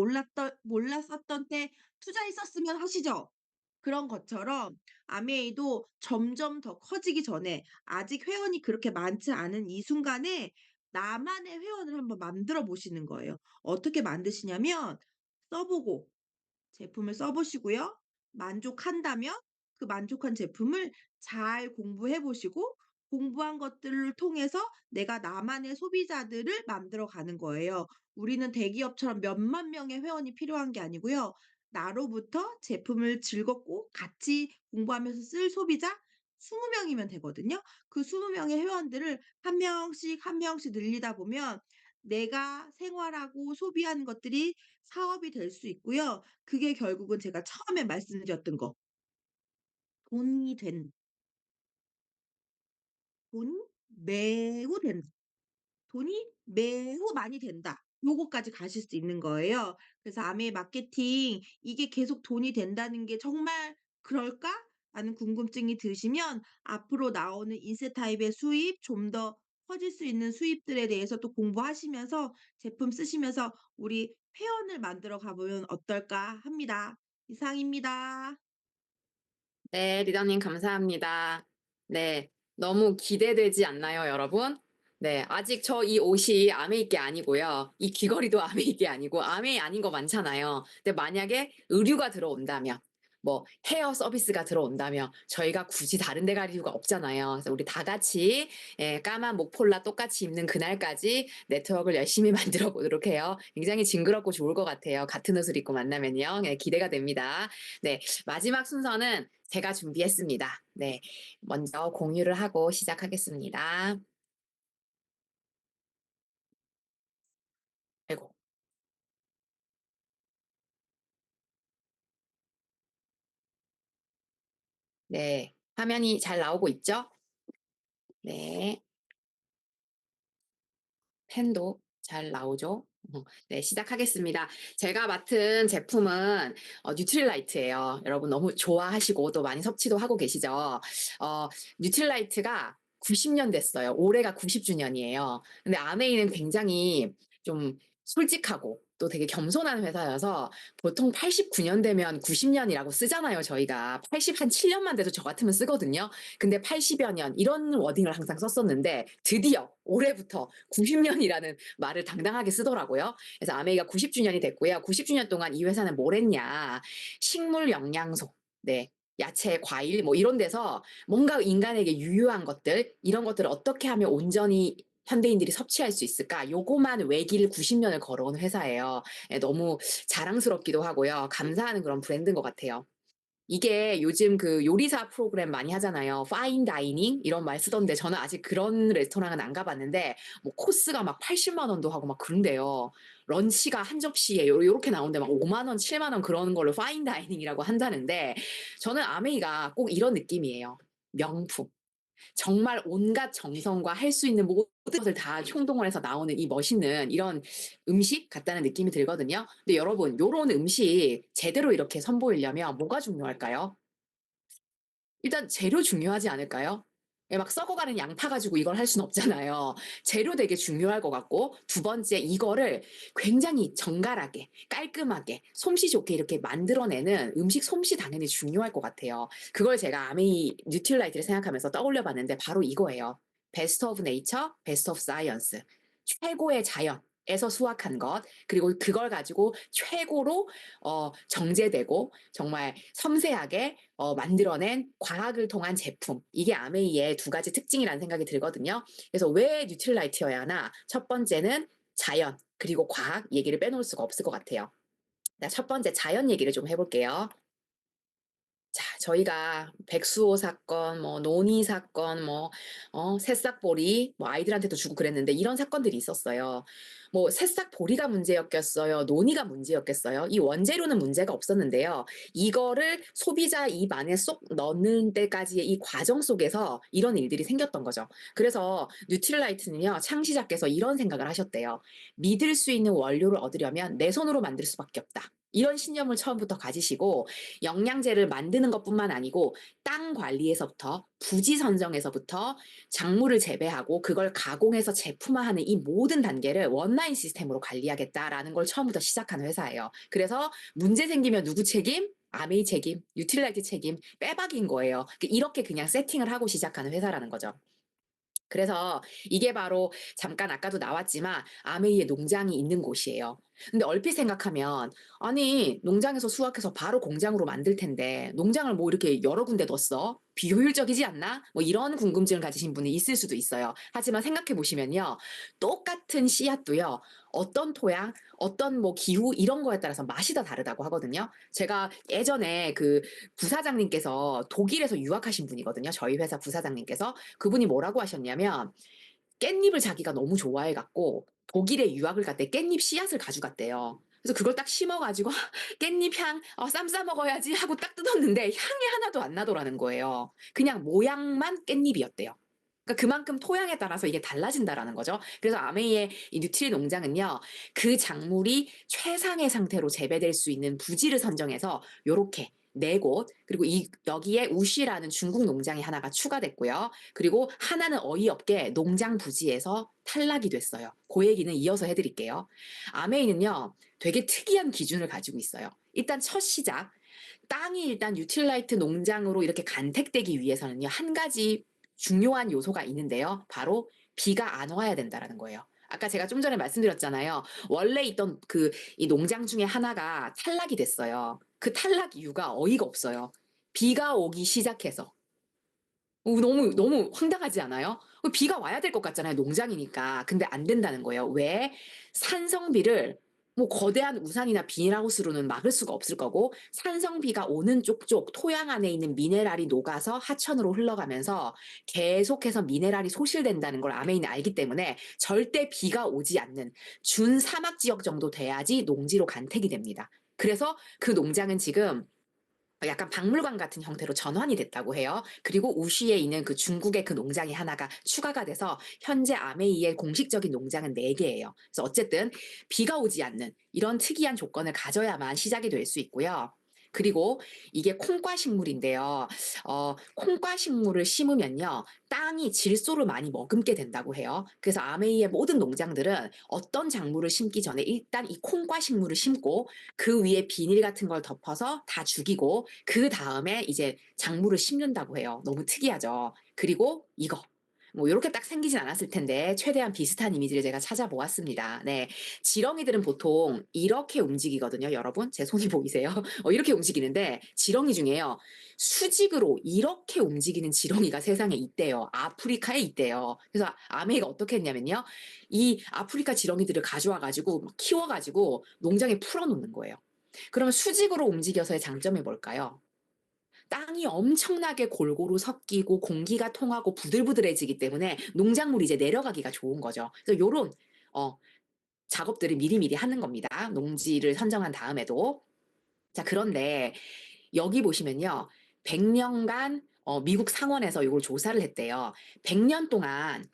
몰랐었던 때 투자했었으면 하시죠. 그런 것처럼 아메이도 점점 더 커지기 전에, 아직 회원이 그렇게 많지 않은 이 순간에 나만의 회원을 한번 만들어 보시는 거예요. 어떻게 만드시냐면, 써 보고 제품을 써 보시고요. 만족한다면 그 만족한 제품을 잘 공부해 보시고, 공부한 것들을 통해서 내가 나만의 소비자들을 만들어 가는 거예요. 우리는 대기업처럼 몇만 명의 회원이 필요한 게 아니고요. 나로부터 제품을 즐겁고 같이 공부하면서 쓸 소비자 20 명이면 되거든요. 그 20 명의 회원들을 한 명씩 한 명씩 늘리다 보면 내가 생활하고 소비하는 것들이 사업이 될 수 있고요. 그게 결국은 제가 처음에 말씀드렸던 거, 돈이 된 돈 매우 된다. 돈이 매우 많이 된다. 요거까지 가실 수 있는 거예요. 그래서 아메 마케팅 이게 계속 돈이 된다는 게 정말 그럴까? 하는 궁금증이 드시면, 앞으로 나오는 인세 타입의 수입, 좀 더 커질 수 있는 수입들에 대해서 또 공부하시면서 제품 쓰시면서 우리 회원을 만들어 가보면 어떨까 합니다. 이상입니다. 네, 리더님 감사합니다. 네, 너무 기대되지 않나요, 여러분? 네, 아직 저 이 옷이 아메이 게 아니고요. 이 귀걸이도 아메이 게 아니고 아메이 아닌 거 많잖아요. 근데 만약에 의류가 들어온다면, 뭐 헤어 서비스가 들어온다면 저희가 굳이 다른 데 갈 이유가 없잖아요. 그래서 우리 다 같이 까만 목폴라 똑같이 입는 그날까지 네트워크를 열심히 만들어 보도록 해요. 굉장히 징그럽고 좋을 것 같아요. 같은 옷을 입고 만나면요. 네, 기대가 됩니다. 네, 마지막 순서는 제가 준비했습니다. 네, 먼저 공유를 하고 시작하겠습니다. 아이고, 네, 화면이 잘 나오고 있죠? 네, 펜도 잘 나오죠? 네, 시작하겠습니다. 제가 맡은 제품은 뉴트릴라이트예요. 여러분 너무 좋아하시고 또 많이 섭취도 하고 계시죠? 뉴트릴라이트가 90년 됐어요. 올해가 90주년이에요. 근데 아메이는 굉장히 좀 솔직하고 또 되게 겸손한 회사여서 보통 89년 되면 90년이라고 쓰잖아요, 저희가. 80한 7년만 돼도 저 같으면 쓰거든요. 근데 80여 년 이런 워딩을 항상 썼었는데 드디어 올해부터 90년이라는 말을 당당하게 쓰더라고요. 그래서 아메이가 90주년이 됐고요. 90주년 동안 이 회사는 뭘 했냐. 식물 영양소, 네, 야채, 과일 뭐 이런 데서 뭔가 인간에게 유효한 것들, 이런 것들을 어떻게 하면 온전히 현대인들이 섭취할 수 있을까? 요거만 외길 90년을 걸어온 회사예요. 예, 너무 자랑스럽기도 하고요. 감사하는 그런 브랜드인 것 같아요. 이게 요즘 그 요리사 프로그램 많이 하잖아요. 파인 다이닝 이런 말 쓰던데 저는 아직 그런 레스토랑은 안 가봤는데 뭐 코스가 막 80만 원도 하고 막 그런데요. 런치가 한 접시에 요렇게 나오는데 막 5만 원, 7만 원 그러는 걸로 파인 다이닝이라고 한다는데 저는 아메이가 꼭 이런 느낌이에요. 명품. 정말 온갖 정성과 할 수 있는 모든 것을 다 총동원해서 나오는 이 멋있는 이런 음식 같다는 느낌이 들거든요. 근데 여러분, 요런 음식 제대로 이렇게 선보이려면 뭐가 중요할까요? 일단 재료 중요하지 않을까요? 예, 막 썩어가는 양파 가지고 이걸 할 수는 없잖아요. 재료 되게 중요할 것 같고, 두 번째, 이거를 굉장히 정갈하게, 깔끔하게, 솜씨 좋게 이렇게 만들어내는 음식 솜씨 당연히 중요할 것 같아요. 그걸 제가 아메이 뉴트릴라이트를 생각하면서 떠올려 봤는데 바로 이거예요. 베스트 오브 네이처, 베스트 오브 사이언스. 최고의 자연에서 수확한 것, 그리고 그걸 가지고 최고로 정제되고 정말 섬세하게 만들어낸 과학을 통한 제품. 이게 아메이의 두 가지 특징이라는 생각이 들거든요. 그래서 왜 뉴트릴라이트여야 하나? 첫 번째는 자연, 그리고 과학 얘기를 빼놓을 수가 없을 것 같아요. 첫 번째 자연 얘기를 좀 해볼게요. 자, 저희가 백수호 사건, 뭐 논의 사건, 새싹보리, 아이들한테도 주고 그랬는데 이런 사건들이 있었어요. 새싹보리가 문제였겠어요? 논의가 문제였겠어요? 이 원재료는 문제가 없었는데요. 이거를 소비자 입 안에 쏙 넣는 데까지의 이 과정 속에서 이런 일들이 생겼던 거죠. 그래서 뉴트릴라이트는요, 창시자께서 이런 생각을 하셨대요. 믿을 수 있는 원료를 얻으려면 내 손으로 만들 수밖에 없다. 이런 신념을 처음부터 가지시고 영양제를 만드는 것뿐만 아니고 땅 관리에서부터 부지 선정에서부터 작물을 재배하고 그걸 가공해서 제품화하는 이 모든 단계를 원라인 시스템으로 관리하겠다라는 걸 처음부터 시작한 회사예요. 그래서 문제 생기면 누구 책임? 아메이 책임, 유틸라이트 책임, 빼박인 거예요. 이렇게 그냥 세팅을 하고 시작하는 회사라는 거죠. 그래서 이게 바로 잠깐 아까도 나왔지만 아메이의 농장이 있는 곳이에요. 근데 얼핏 생각하면 아니 농장에서 수확해서 바로 공장으로 만들 텐데 농장을 이렇게 여러 군데 뒀어? 비효율적이지 않나? 이런 궁금증을 가지신 분이 있을 수도 있어요. 하지만 생각해 보시면요. 똑같은 씨앗도요. 어떤 토양, 어떤 기후 이런 거에 따라서 맛이 다 다르다고 하거든요. 제가 예전에 그 부사장님께서 독일에서 유학하신 분이거든요. 저희 회사 부사장님께서. 그분이 뭐라고 하셨냐면 깻잎을 자기가 너무 좋아해 갖고 독일에 유학을 갈 때 깻잎 씨앗을 가져갔대요. 그래서 그걸 딱 심어 가지고 '깻잎 향 쌈 싸 먹어야지.' 하고 딱 뜯었는데 향이 하나도 안 나더라는 거예요. 그냥 모양만 깻잎이었대요. 그러니까 그만큼 토양에 따라서 이게 달라진다라는 거죠. 그래서 아메이의 이 뉴트리 농장은요. 그 작물이 최상의 상태로 재배될 수 있는 부지를 선정해서 요렇게 4곳 그리고 여기에 우시라는 중국 농장이 하나가 추가됐고요. 그리고 하나는 어이없게 농장 부지에서 탈락이 됐어요. 그 얘기는 이어서 해 드릴게요. 아메이는요. 되게 특이한 기준을 가지고 있어요. 일단 첫 시작 땅이 일단 유틸라이트 농장으로 이렇게 간택되기 위해서는요. 한 가지 중요한 요소가 있는데요. 바로 비가 안 와야 된다라는 거예요. 아까 제가 좀 전에 말씀드렸잖아요. 원래 있던 이 농장 중에 하나가 탈락이 됐어요. 그 탈락 이유가 어이가 없어요. 비가 오기 시작해서. 너무 황당하지 않아요? 비가 와야 될 것 같잖아요, 농장이니까. 근데 안 된다는 거예요. 왜? 산성비를 거대한 우산이나 비닐하우스로는 막을 수가 없을 거고 산성비가 오는 쪽쪽 토양 안에 있는 미네랄이 녹아서 하천으로 흘러가면서 계속해서 미네랄이 소실된다는 걸 아메이는 알기 때문에 절대 비가 오지 않는 준사막 지역 정도 돼야지 농지로 간택이 됩니다. 그래서 그 농장은 지금 약간 박물관 같은 형태로 전환이 됐다고 해요. 그리고 우시에 있는 그 중국의 그 농장이 하나가 추가가 돼서 현재 아메이의 공식적인 농장은 4개예요. 그래서 어쨌든 비가 오지 않는 이런 특이한 조건을 가져야만 시작이 될 수 있고요. 그리고 이게 콩과 식물인데요. 콩과 식물을 심으면요. 땅이 질소를 많이 머금게 된다고 해요. 그래서 아메이의 모든 농장들은 어떤 작물을 심기 전에 일단 이 콩과 식물을 심고 그 위에 비닐 같은 걸 덮어서 다 죽이고 그다음에 이제 작물을 심는다고 해요. 너무 특이하죠. 그리고 이거 요렇게 딱 생기진 않았을 텐데 최대한 비슷한 이미지를 제가 찾아보았습니다. 네. 지렁이들은 보통 이렇게 움직이거든요, 여러분. 제 손이 보이세요? 이렇게 움직이는데 지렁이 중에요. 수직으로 이렇게 움직이는 지렁이가 세상에 있대요. 아프리카에 있대요. 그래서 아메이가 어떻게 했냐면요. 이 아프리카 지렁이들을 가져와 가지고 키워 가지고 농장에 풀어 놓는 거예요. 그러면 수직으로 움직여서의 장점이 뭘까요? 땅이 엄청나게 골고루 섞이고 공기가 통하고 부들부들해지기 때문에 농작물이 이제 내려가기가 좋은 거죠. 그래서 요런 어 작업들을 미리미리 하는 겁니다. 농지를 선정한 다음에도. 자, 그런데 여기 보시면요. 100 년간 미국 상원에서 요걸 조사를 했대요. 100년 동안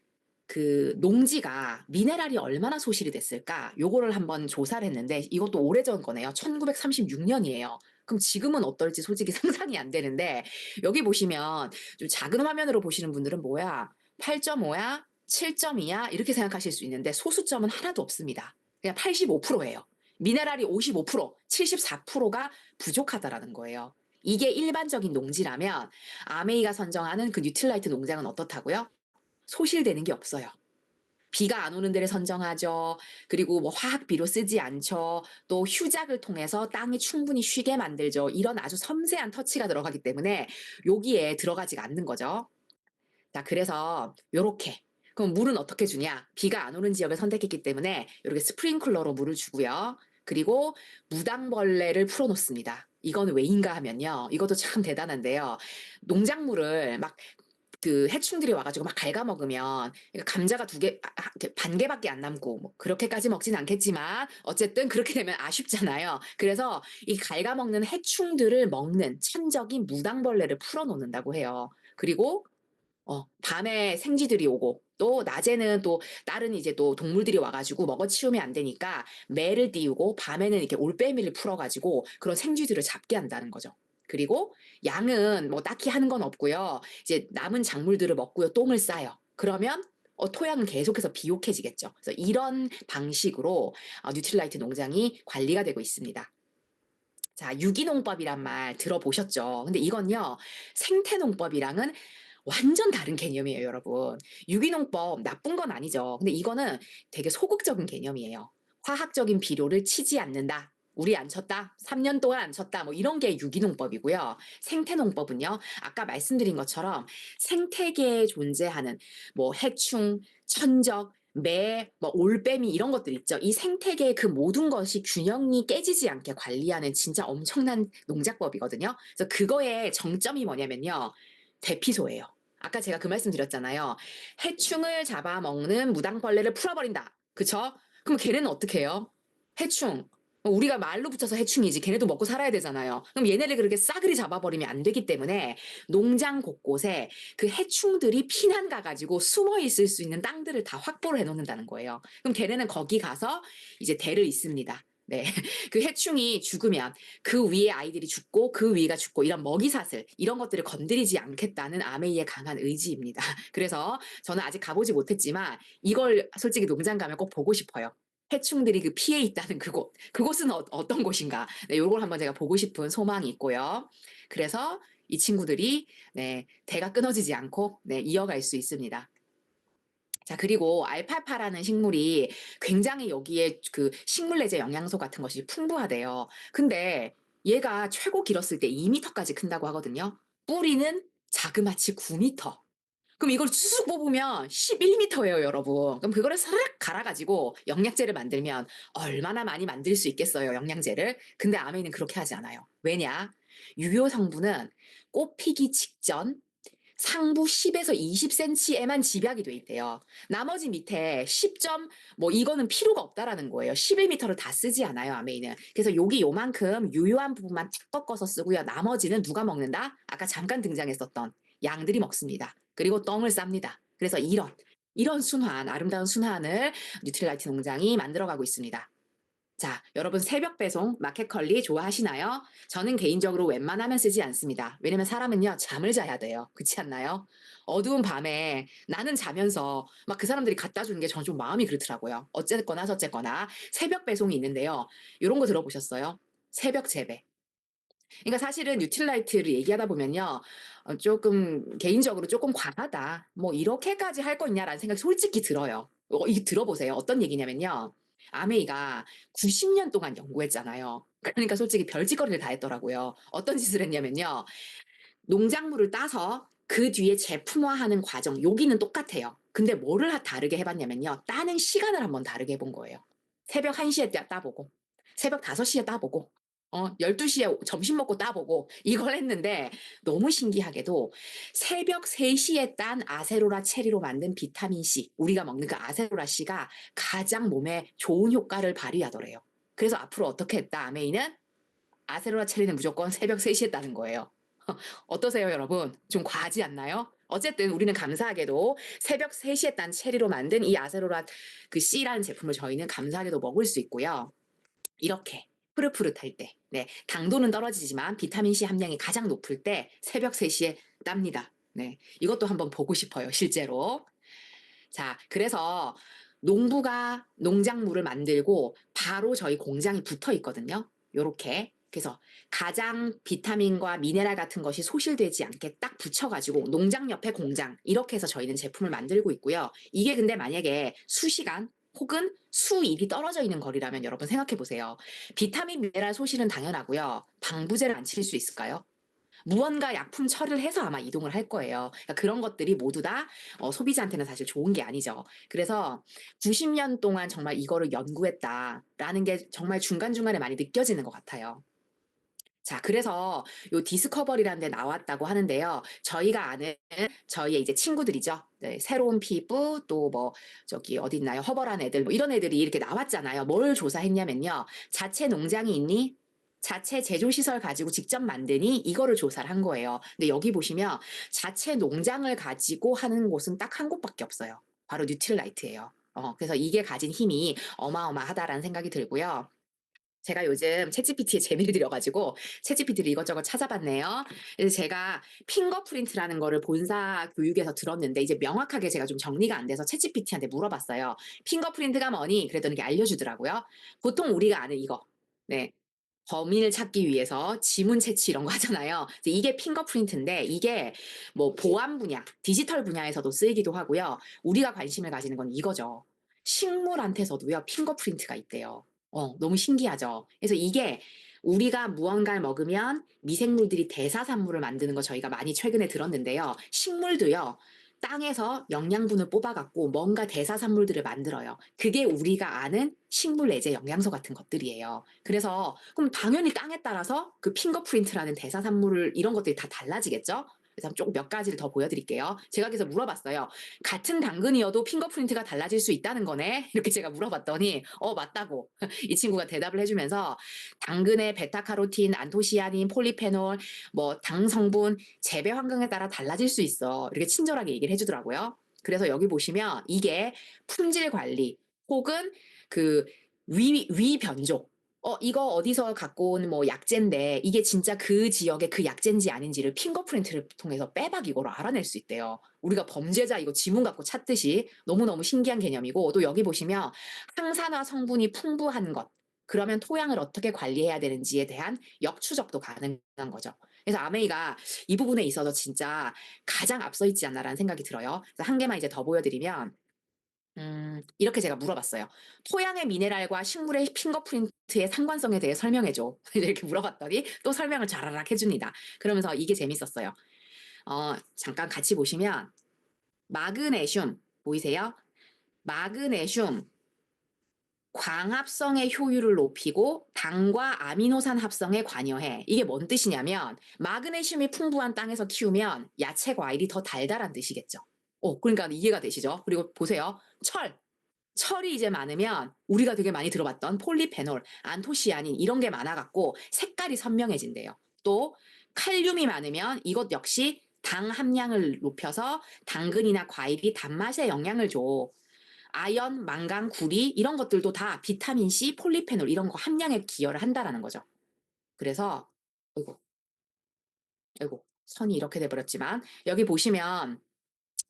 그 농지가 미네랄이 얼마나 소실이 됐을까? 요거를 한번 조사를 했는데 이것도 오래전 거네요. 1936 년이에요. 그럼 지금은 어떨지 솔직히 상상이 안 되는데 여기 보시면 좀 작은 화면으로 보시는 분들은 뭐야? 8.5야? 7.2야? 이렇게 생각하실 수 있는데 소수점은 하나도 없습니다. 그냥 85%예요. 미네랄이 55%, 74%가 부족하다라는 거예요. 이게 일반적인 농지라면 아메이가 선정하는 그 뉴틸라이트 농장은 어떻다고요? 소실되는 게 없어요. 비가 안 오는 데를 선정하죠. 그리고 화학 비료 쓰지 않죠. 또 휴작을 통해서 땅이 충분히 쉬게 만들죠. 이런 아주 섬세한 터치가 들어가기 때문에 여기에 들어가지가 않는 거죠. 자, 그래서 요렇게. 그럼 물은 어떻게 주냐? 비가 안 오는 지역을 선택했기 때문에 이렇게 스프링클러로 물을 주고요. 그리고 무당벌레를 풀어놓습니다. 이거는 왜인가 하면요. 이것도 참 대단한데요. 농작물을 막 그 해충들이 와 가지고 막 갉아먹으면 감자가 2개 이렇게 반 개밖에 안 남고 뭐 그렇게까지 먹진 않겠지만 어쨌든 그렇게 되면 아쉽잖아요. 그래서 이 갉아먹는 해충들을 먹는 천적인 무당벌레를 풀어 놓는다고 해요. 그리고 밤에 생쥐들이 오고 또 낮에는 또 다른 이제 또 동물들이 와 가지고 먹어치우면 안 되니까 매를 띄우고 밤에는 이렇게 올빼미를 풀어 가지고 그런 생쥐들을 잡게 한다는 거죠. 그리고 양은 뭐 딱히 하는 건 없고요. 이제 남은 작물들을 먹고요. 똥을 싸요. 그러면 토양은 계속해서 비옥해지겠죠. 그래서 이런 방식으로 뉴트릴라이트 농장이 관리가 되고 있습니다. 자, 유기농법이란 말 들어보셨죠? 근데 이건요. 생태농법이랑은 완전 다른 개념이에요, 여러분. 유기농법 나쁜 건 아니죠. 근데 이거는 되게 소극적인 개념이에요. 화학적인 비료를 치지 않는다. 우리 안 쳤다. 3년 동안 안 쳤다. 뭐 이런 게 유기농법이고요. 생태농법은요. 아까 말씀드린 것처럼 생태계에 존재하는 뭐 해충, 천적, 매, 뭐 올빼미 이런 것들 있죠. 이 생태계의 그 모든 것이 균형이 깨지지 않게 관리하는 진짜 엄청난 농작법이거든요. 그래서 그거의 정점이 뭐냐면요. 대피소예요. 아까 제가 그 말씀 드렸잖아요. 해충을 잡아먹는 무당벌레를 풀어버린다. 그쵸? 그럼 걔네는 어떻게 해요? 해충. 우리가 말로 붙여서 해충이지. 걔네도 먹고 살아야 되잖아요. 그럼 얘네를 그렇게 싸그리 잡아버리면 안 되기 때문에 농장 곳곳에 그 해충들이 피난 가가지고 숨어 있을 수 있는 땅들을 다 확보를 해놓는다는 거예요. 그럼 걔네는 거기 가서 이제 대를 잇습니다. 네. 그 해충이 죽으면 그 위에 아이들이 죽고 그 위가 죽고 이런 먹이사슬 이런 것들을 건드리지 않겠다는 아메이의 강한 의지입니다. 그래서 저는 아직 가보지 못했지만 이걸 솔직히 농장 가면 꼭 보고 싶어요. 해충들이 그 피해 있다는 그곳. 그곳은 어떤 곳인가. 네, 요걸 한번 제가 보고 싶은 소망이 있고요. 그래서 이 친구들이 네, 대가 끊어지지 않고 네, 이어갈 수 있습니다. 자, 그리고 알파파라는 식물이 굉장히 여기에 그 식물내재 영양소 같은 것이 풍부하대요. 근데 얘가 최고 길었을 때 2m까지 큰다고 하거든요. 뿌리는 자그마치 9m. 그럼 이걸 쑥 뽑으면 11m예요, 여러분. 그럼 그거를 사르륵 갈아가지고 영양제를 만들면 얼마나 많이 만들 수 있겠어요, 영양제를. 근데 아메이는 그렇게 하지 않아요. 왜냐? 유효 성분은 꽃 피기 직전 상부 10에서 20cm에만 집약이 돼 있대요. 나머지 밑에 10점 뭐 이거는 필요가 없다라는 거예요. 11m를 다 쓰지 않아요, 아메이는. 그래서 여기 요만큼 유효한 부분만 탁 꺾어서 쓰고요. 나머지는 누가 먹는다? 아까 잠깐 등장했었던 양들이 먹습니다. 그리고 똥을 쌉니다. 그래서 이런 순환, 아름다운 순환을 뉴트릴라이트 농장이 만들어가고 있습니다. 자, 여러분 새벽 배송 마켓컬리 좋아하시나요? 저는 개인적으로 웬만하면 쓰지 않습니다. 왜냐면 사람은요, 잠을 자야 돼요. 그렇지 않나요? 어두운 밤에 나는 자면서 막 그 사람들이 갖다 주는 게 저는 좀 마음이 그렇더라고요. 어쨌거나 저쨌거나 새벽 배송이 있는데요. 이런 거 들어보셨어요? 새벽 재배. 그러니까 사실은 뉴트릴라이트를 얘기하다 보면요. 조금 개인적으로 조금 과하다. 뭐 이렇게까지 할 거 있냐라는 생각이 솔직히 들어요. 이거 들어보세요. 어떤 얘기냐면요. 아메이가 90년 동안 연구했잖아요. 그러니까 솔직히 별짓거리를 다 했더라고요. 어떤 짓을 했냐면요. 농작물을 따서 그 뒤에 제품화하는 과정, 여기는 똑같아요. 근데 뭐를 다르게 해봤냐면요. 따는 시간을 한번 다르게 해본 거예요. 새벽 1시에 따보고, 새벽 5시에 따보고, 12시에 점심 먹고 따보고, 이걸 했는데 너무 신기하게도 새벽 3시에 딴 아세로라 체리로 만든 비타민C, 우리가 먹는 그 아세로라 C가 가장 몸에 좋은 효과를 발휘하더래요. 그래서 앞으로 어떻게 했다, 아메이는? 아세로라 체리는 무조건 새벽 3시에 따는 거예요. 어떠세요, 여러분? 좀 과하지 않나요? 어쨌든 우리는 감사하게도 새벽 3시에 딴 체리로 만든 이 아세로라 그 C라는 제품을 저희는 감사하게도 먹을 수 있고요. 이렇게 푸릇푸릇할 때, 네, 당도는 떨어지지만 비타민 C 함량이 가장 높을 때 새벽 3시에 땁니다. 네, 이것도 한번 보고 싶어요, 실제로. 자, 그래서 농부가 농작물을 만들고 바로 저희 공장이 붙어 있거든요. 요렇게. 그래서 가장 비타민과 미네랄 같은 것이 소실되지 않게 딱 붙여가지고 농장 옆에 공장 이렇게 해서 저희는 제품을 만들고 있고요. 이게 근데 만약에 수시간 혹은 수일이 떨어져 있는 거리라면 여러분 생각해 보세요. 비타민 미네랄 소실은 당연하고요. 방부제를 안 칠 수 있을까요? 무언가 약품 처리를 해서 아마 이동을 할 거예요. 그러니까 그런 것들이 모두 다 소비자한테는 사실 좋은 게 아니죠. 그래서 90년 동안 정말 이거를 연구했다라는 게 정말 중간중간에 많이 느껴지는 것 같아요. 자, 그래서 요 디스커버리라는 데 나왔다고 하는데요. 저희가 아는 저희의 이제 친구들이죠. 네, 새로운 피부 또 뭐 저기 어디 있나요? 허벌한 애들 뭐 이런 애들이 이렇게 나왔잖아요. 뭘 조사했냐면요. 자체 농장이 있니? 자체 제조 시설 가지고 직접 만드니? 이거를 조사를 한 거예요. 근데 여기 보시면 자체 농장을 가지고 하는 곳은 딱 한 곳밖에 없어요. 바로 뉴트릴라이트예요. 그래서 이게 가진 힘이 어마어마하다라는 생각이 들고요. 제가 요즘 챗GPT에 재미를 들여가지고 챗GPT를 이것저것 찾아봤네요. 그래서 제가 핑거프린트라는 거를 본사 교육에서 들었는데 이제 명확하게 제가 좀 정리가 안 돼서 챗GPT한테 물어봤어요. 핑거프린트가 뭐니? 그랬더니 이게 알려주더라고요. 보통 우리가 아는 이거. 네. 범인을 찾기 위해서 지문 채취 이런 거 하잖아요. 그래서 이게 핑거프린트인데 이게 뭐 보안 분야, 디지털 분야에서도 쓰이기도 하고요. 우리가 관심을 가지는 건 이거죠. 식물한테서도요, 핑거프린트가 있대요. 너무 신기하죠. 그래서 이게 우리가 무언가를 먹으면 미생물들이 대사산물을 만드는 거 저희가 많이 최근에 들었는데요. 식물도요. 땅에서 영양분을 뽑아갖고 뭔가 대사산물들을 만들어요. 그게 우리가 아는 식물 내재 영양소 같은 것들이에요. 그래서 그럼 당연히 땅에 따라서 그 핑거프린트라는 대사산물을 이런 것들이 다 달라지겠죠? 그래서 좀 몇 가지를 더 보여드릴게요. 제가 그래서 물어봤어요. 같은 당근이어도 핑거프린트가 달라질 수 있다는 거네? 이렇게 제가 물어봤더니 맞다고 이 친구가 대답을 해주면서 당근의 베타카로틴, 안토시아닌, 폴리페놀, 뭐 당 성분, 재배 환경에 따라 달라질 수 있어. 이렇게 친절하게 얘기를 해주더라고요. 그래서 여기 보시면 이게 품질 관리 혹은 그 위 변종. 이거 어디서 갖고 온 뭐 약재인데 이게 진짜 그 지역의 그 약재인지 아닌지를 핑거프린트를 통해서 빼박 이거로 알아낼 수 있대요. 우리가 범죄자 이거 지문 갖고 찾듯이 너무너무 신기한 개념이고 또 여기 보시면 항산화 성분이 풍부한 것. 그러면 토양을 어떻게 관리해야 되는지에 대한 역추적도 가능한 거죠. 그래서 아메이가 이 부분에 있어서 진짜 가장 앞서 있지 않나라는 생각이 들어요. 그래서 한 개만 이제 더 보여드리면 이렇게 제가 물어봤어요. 토양의 미네랄과 식물의 핑거프린트의 상관성에 대해 설명해줘. 이렇게 물어봤더니 또 설명을 자라락 해줍니다. 그러면서 이게 재밌었어요. 잠깐 같이 보시면 마그네슘 보이세요? 마그네슘 광합성의 효율을 높이고 당과 아미노산 합성에 관여해. 이게 뭔 뜻이냐면 마그네슘이 풍부한 땅에서 키우면 야채 과일이 더 달달한 뜻이겠죠. 그러니까 이해가 되시죠? 그리고 보세요. 철이 이제 많으면 우리가 되게 많이 들어봤던 폴리페놀, 안토시아닌 이런 게 많아갖고 색깔이 선명해진대요. 또 칼륨이 많으면 이것 역시 당 함량을 높여서 당근이나 과일이 단맛에 영향을 줘. 아연, 망간, 구리 이런 것들도 다 비타민 C, 폴리페놀 이런 거 함량에 기여를 한다라는 거죠. 그래서 아이고 선이 이렇게 돼버렸지만 여기 보시면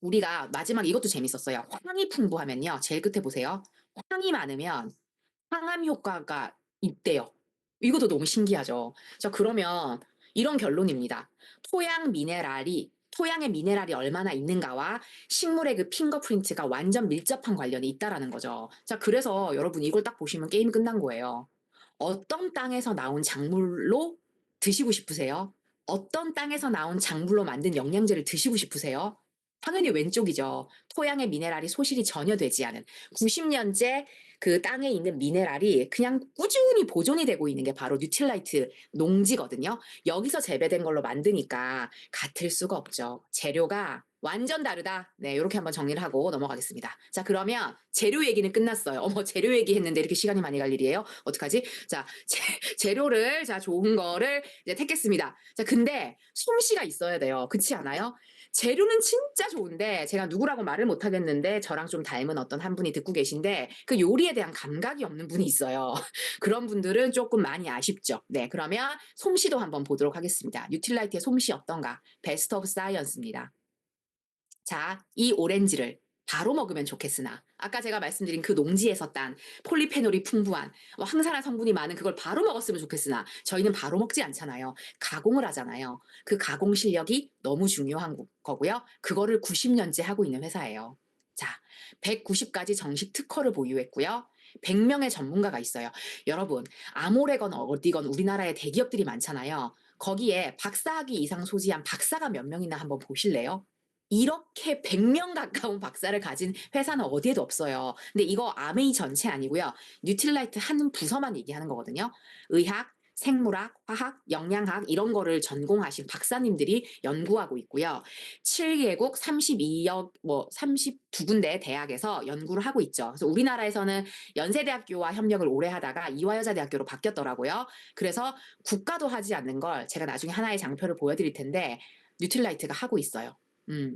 우리가 마지막 이것도 재밌었어요. 황이 풍부하면요. 제일 끝에 보세요. 황이 많으면 항암 효과가 있대요. 이것도 너무 신기하죠. 자, 그러면 이런 결론입니다. 토양의 미네랄이 얼마나 있는가와 식물의 그 핑거프린트가 완전 밀접한 관련이 있다라는 거죠. 자, 그래서 여러분 이걸 딱 보시면 게임 끝난 거예요. 어떤 땅에서 나온 작물로 드시고 싶으세요? 어떤 땅에서 나온 작물로 만든 영양제를 드시고 싶으세요? 당연히 왼쪽이죠. 토양의 미네랄이 소실이 전혀 되지 않은 90년째 그 땅에 있는 미네랄이 그냥 꾸준히 보존이 되고 있는 게 바로 뉴틸라이트 농지거든요. 여기서 재배된 걸로 만드니까 같을 수가 없죠. 재료가 완전 다르다. 네, 이렇게 한번 정리를 하고 넘어가겠습니다. 자, 그러면 재료 얘기는 끝났어요. 재료 얘기했는데 이렇게 시간이 많이 갈 일이에요? 어떡하지? 자, 재료를 좋은 거를 이제 택했습니다. 자, 근데 솜씨가 있어야 돼요. 그렇지 않아요? 재료는 진짜 좋은데 제가 누구라고 말을 못 하겠는데 저랑 좀 닮은 어떤 한 분이 듣고 계신데 그 요리에 대한 감각이 없는 분이 있어요. 그런 분들은 조금 많이 아쉽죠. 네, 그러면 솜씨도 한번 보도록 하겠습니다. 뉴틸라이트의 솜씨 어떤가? 베스트 오브 사이언스입니다. 자, 이 오렌지를 바로 먹으면 좋겠으나 아까 제가 말씀드린 그 농지에서 딴 폴리페놀이 풍부한 항산화 성분이 많은 그걸 바로 먹었으면 좋겠으나 저희는 바로 먹지 않잖아요. 가공을 하잖아요. 그 가공 실력이 너무 중요한 거고요. 그거를 90년째 하고 있는 회사예요. 자, 190가지 정식 특허를 보유했고요. 100명의 전문가가 있어요. 여러분, 아모레건 어디건 우리나라에 대기업들이 많잖아요. 거기에 박사학위 이상 소지한 박사가 몇 명이나 한번 보실래요? 이렇게 100명 가까운 박사를 가진 회사는 어디에도 없어요. 근데 이거 아메이 전체 아니고요. 뉴틸라이트 한 부서만 얘기하는 거거든요. 의학, 생물학, 화학, 영양학 이런 거를 전공하신 박사님들이 연구하고 있고요. 7개국 32여 32군데 대학에서 연구를 하고 있죠. 그래서 우리나라에서는 연세대학교와 협력을 오래 하다가 이화여자대학교로 바뀌었더라고요. 그래서 국가도 하지 않는 걸 제가 나중에 하나의 장표를 보여드릴 텐데 뉴트릴라이트가 하고 있어요.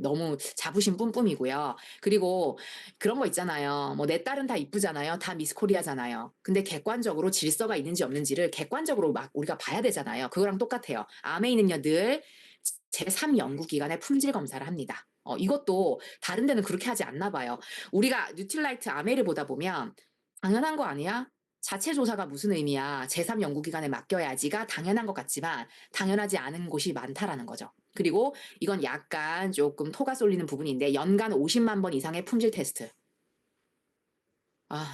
너무 자부심 뿜뿜이고요. 그리고 그런 거 있잖아요. 뭐 내 딸은 다 이쁘잖아요. 다 미스 코리아잖아요. 근데 객관적으로 질서가 있는지 없는지를 객관적으로 막 우리가 봐야 되잖아요. 그거랑 똑같아요. 아메이는요 늘 제3연구기관의 품질 검사를 합니다. 이것도 다른 데는 그렇게 하지 않나 봐요. 우리가 뉴트릴라이트 아메이를 보다 보면 당연한 거 아니야? 자체 조사가 무슨 의미야? 제3연구기관에 맡겨야지가 당연한 것 같지만 당연하지 않은 곳이 많다라는 거죠. 그리고 이건 약간 조금 토가 쏠리는 부분인데 연간 50만 번 이상의 품질 테스트.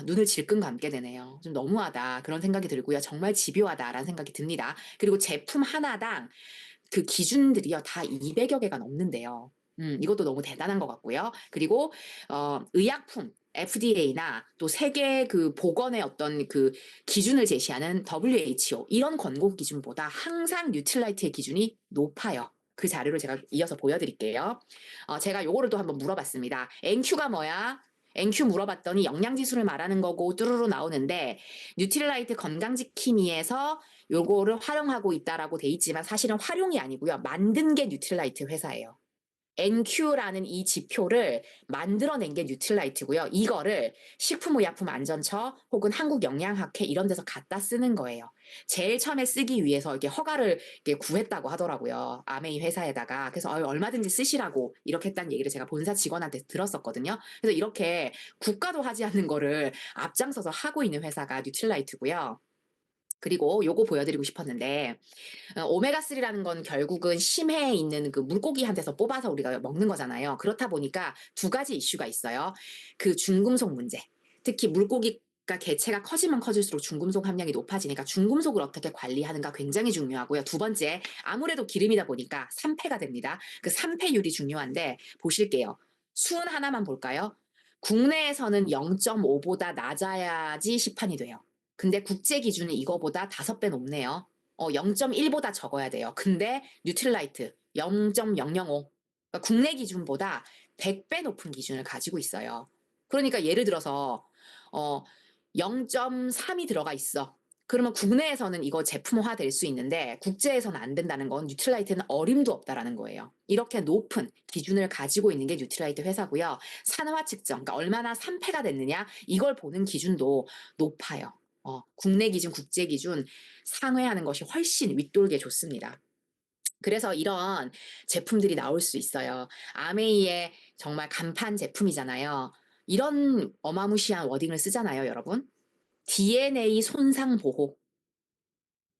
눈을 질끈 감게 되네요. 좀 너무하다. 그런 생각이 들고요. 정말 집요하다라는 생각이 듭니다. 그리고 제품 하나당 그 기준들이요. 다 200여 개가 넘는데요. 이것도 너무 대단한 것 같고요. 그리고 의약품 FDA나 또 세계 그 보건의 어떤 그 기준을 제시하는 WHO 이런 권고 기준보다 항상 뉴트릴라이트의 기준이 높아요. 그 자료를 제가 이어서 보여드릴게요. 제가 요거를 또 한번 물어봤습니다. NQ가 뭐야? NQ 물어봤더니 영양지수를 말하는 거고 뚜루루 나오는데 뉴트릴라이트 건강지킴이에서 요거를 활용하고 있다라고 돼 있지만 사실은 활용이 아니고요. 만든 게 뉴트릴라이트 회사예요. NQ라는 이 지표를 만들어낸 게 뉴트릴라이트고요. 이거를 식품의약품안전처 혹은 한국영양학회 이런 데서 갖다 쓰는 거예요. 제일 처음에 쓰기 위해서 이렇게 허가를 이렇게 구했다고 하더라고요. 아메이 회사에다가. 그래서 얼마든지 쓰시라고 이렇게 했다는 얘기를 제가 본사 직원한테 들었었거든요. 그래서 이렇게 국가도 하지 않는 거를 앞장서서 하고 있는 회사가 뉴트릴라이트고요. 그리고 요거 보여드리고 싶었는데 오메가3라는 건 결국은 심해에 있는 그 물고기한테서 뽑아서 우리가 먹는 거잖아요. 그렇다 보니까 두 가지 이슈가 있어요. 그 중금속 문제. 특히 물고기가 개체가 커지면 커질수록 중금속 함량이 높아지니까 중금속을 어떻게 관리하는가 굉장히 중요하고요. 두 번째, 아무래도 기름이다 보니까 산패가 됩니다. 그 산패율이 중요한데 보실게요. 수은 하나만 볼까요? 국내에서는 0.5보다 낮아야지 시판이 돼요. 근데 국제 기준은 이거보다 5배 높네요. 0.1보다 적어야 돼요. 근데 뉴트릴라이트 0.005. 그러니까 국내 기준보다 100배 높은 기준을 가지고 있어요. 그러니까 예를 들어서 0.3이 들어가 있어. 그러면 국내에서는 이거 제품화 될 수 있는데 국제에서는 안 된다는 건 뉴트릴라이트는 어림도 없다라는 거예요. 이렇게 높은 기준을 가지고 있는 게 뉴트릴라이트 회사고요. 산화 측정, 그러니까 얼마나 산패가 됐느냐 이걸 보는 기준도 높아요. 국내 기준, 국제 기준 상회하는 것이 훨씬 윗돌게 좋습니다. 그래서 이런 제품들이 나올 수 있어요. 아메이의 정말 간판 제품이잖아요. 이런 어마무시한 워딩을 쓰잖아요, 여러분. DNA 손상 보호.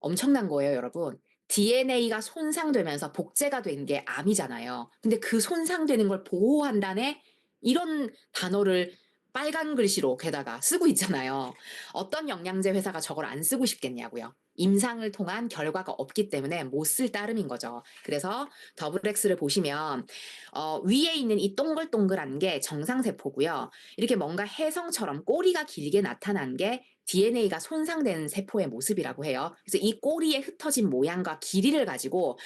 엄청난 거예요, 여러분. DNA가 손상되면서 복제가 된 게 암이잖아요. 근데 그 손상되는 걸 보호한다네? 이런 단어를 빨간 글씨로 게다가 쓰고 있잖아요. 어떤 영양제 회사가 저걸 안 쓰고 싶겠냐고요. 임상을 통한 결과가 없기 때문에 못 쓸 따름인 거죠. 그래서 더블X를 보시면 위에 있는 이 동글동글한 게 정상세포고요. 이렇게 뭔가 혜성처럼 꼬리가 길게 나타난 게 DNA가 손상된 세포의 모습이라고 해요. 그래서 이 꼬리에 흩어진 모양과 길이를 가지고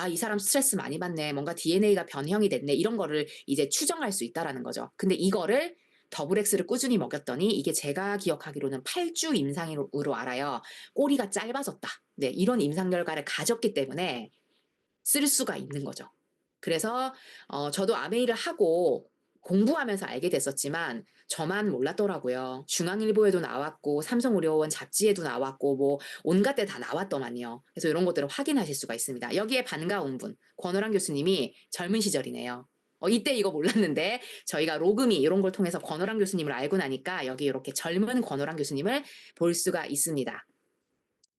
이 사람 스트레스 많이 받네. 뭔가 DNA가 변형이 됐네. 이런 거를 이제 추정할 수 있다라는 거죠. 근데 이거를 더블X를 꾸준히 먹였더니 이게 제가 기억하기로는 8주 임상으로 알아요. 꼬리가 짧아졌다. 네, 이런 임상 결과를 가졌기 때문에 쓸 수가 있는 거죠. 그래서 저도 아메이를 하고 공부하면서 알게 됐었지만 저만 몰랐더라고요. 중앙일보에도 나왔고 삼성의료원 잡지에도 나왔고 뭐 온갖 데 다 나왔더만요. 그래서 이런 것들을 확인하실 수가 있습니다. 여기에 반가운 분 권호랑 교수님이 젊은 시절이네요. 이때 이거 몰랐는데 저희가 로그미 이런 걸 통해서 권호랑 교수님을 알고 나니까 여기 이렇게 젊은 권호랑 교수님을 볼 수가 있습니다.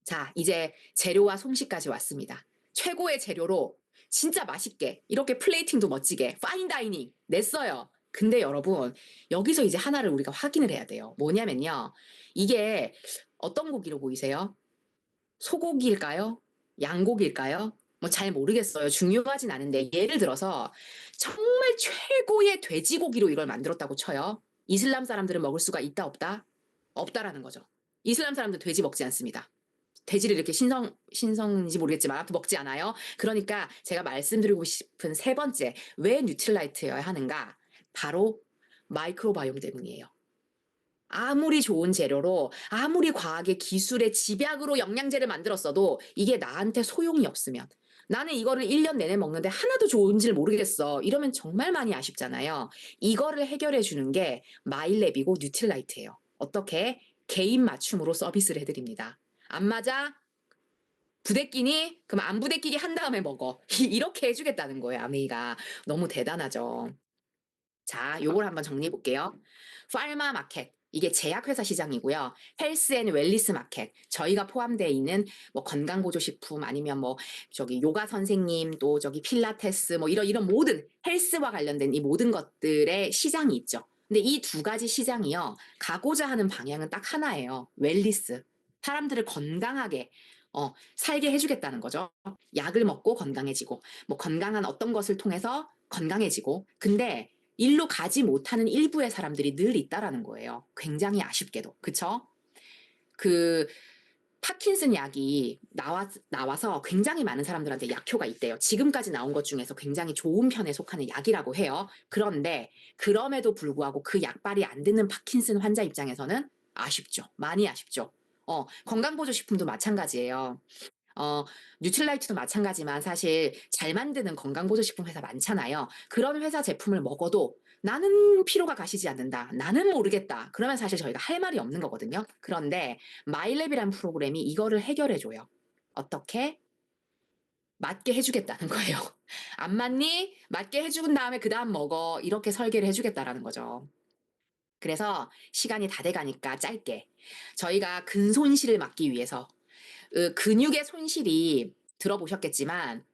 자, 이제 재료와 솜씨까지 왔습니다. 최고의 재료로 진짜 맛있게 이렇게 플레이팅도 멋지게 파인다이닝 냈어요. 근데 여러분 여기서 이제 하나를 우리가 확인을 해야 돼요. 뭐냐면요. 이게 어떤 고기로 보이세요? 소고기일까요? 양고기일까요? 뭐 잘 모르겠어요. 중요하진 않은데 예를 들어서 정말 최고의 돼지고기로 이걸 만들었다고 쳐요. 이슬람 사람들은 먹을 수가 있다 없다? 없다라는 거죠. 이슬람 사람들 돼지 먹지 않습니다. 돼지를 이렇게 신성인지 모르겠지만 아무튼 먹지 않아요. 그러니까 제가 말씀드리고 싶은 세 번째, 왜 뉴트릴라이트여야 하는가? 바로 마이크로바이옴 때문이에요. 아무리 좋은 재료로 아무리 과학의 기술의 집약으로 영양제를 만들었어도 이게 나한테 소용이 없으면 나는 이거를 1년 내내 먹는데 하나도 좋은지를 모르겠어. 이러면 정말 많이 아쉽잖아요. 이거를 해결해 주는 게 마일랩이고 뉴트릴라이트예요. 어떻게? 개인 맞춤으로 서비스를 해드립니다. 안 맞아? 부대끼니? 그럼 안 부대끼게 한 다음에 먹어. 이렇게 해주겠다는 거예요, 아메이가. 너무 대단하죠. 자, 요걸 한번 정리해 볼게요. 파르마 마켓. 이게 제약회사 시장이고요. 헬스 앤 웰리스 마켓. 저희가 포함되어 있는 뭐 건강보조식품 아니면 뭐 저기 요가 선생님 또 저기 필라테스 뭐 이런 모든 헬스와 관련된 이 모든 것들의 시장이 있죠. 근데 이 두 가지 시장이요. 가고자 하는 방향은 딱 하나예요. 웰리스. 사람들을 건강하게 살게 해주겠다는 거죠. 약을 먹고 건강해지고 뭐 건강한 어떤 것을 통해서 건강해지고 근데 일로 가지 못하는 일부의 사람들이 늘 있다라는 거예요. 굉장히 아쉽게도. 그쵸? 그 파킨슨 약이 나와서 굉장히 많은 사람들한테 약효가 있대요. 지금까지 나온 것 중에서 굉장히 좋은 편에 속하는 약이라고 해요. 그런데 그럼에도 불구하고 그 약발이 안 되는 파킨슨 환자 입장에서는 아쉽죠. 많이 아쉽죠. 건강보조식품도 마찬가지예요. 뉴트릴라이트도 마찬가지만 사실 잘 만드는 건강보조식품 회사 많잖아요. 그런 회사 제품을 먹어도 나는 피로가 가시지 않는다. 나는 모르겠다. 그러면 사실 저희가 할 말이 없는 거거든요. 그런데 마일랩이라는 프로그램이 이거를 해결해줘요. 어떻게? 맞게 해주겠다는 거예요. 안 맞니? 맞게 해준 다음에 그 다음 먹어. 이렇게 설계를 해주겠다라는 거죠. 그래서 시간이 다 돼가니까 짧게. 저희가 근손실을 막기 위해서 근육의 손실이 들어보셨겠지만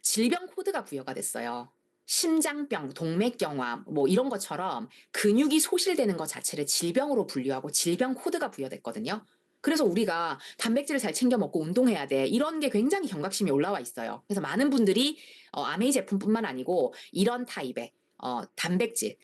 질병 코드가 부여가 됐어요. 심장병, 동맥경화 뭐 이런 것처럼 근육이 소실되는 것 자체를 질병으로 분류하고 질병 코드가 부여됐거든요. 그래서 우리가 단백질을 잘 챙겨 먹고 운동해야 돼. 이런 게 굉장히 경각심이 올라와 있어요. 그래서 많은 분들이 아메이 제품뿐만 아니고 이런 타입의 단백질,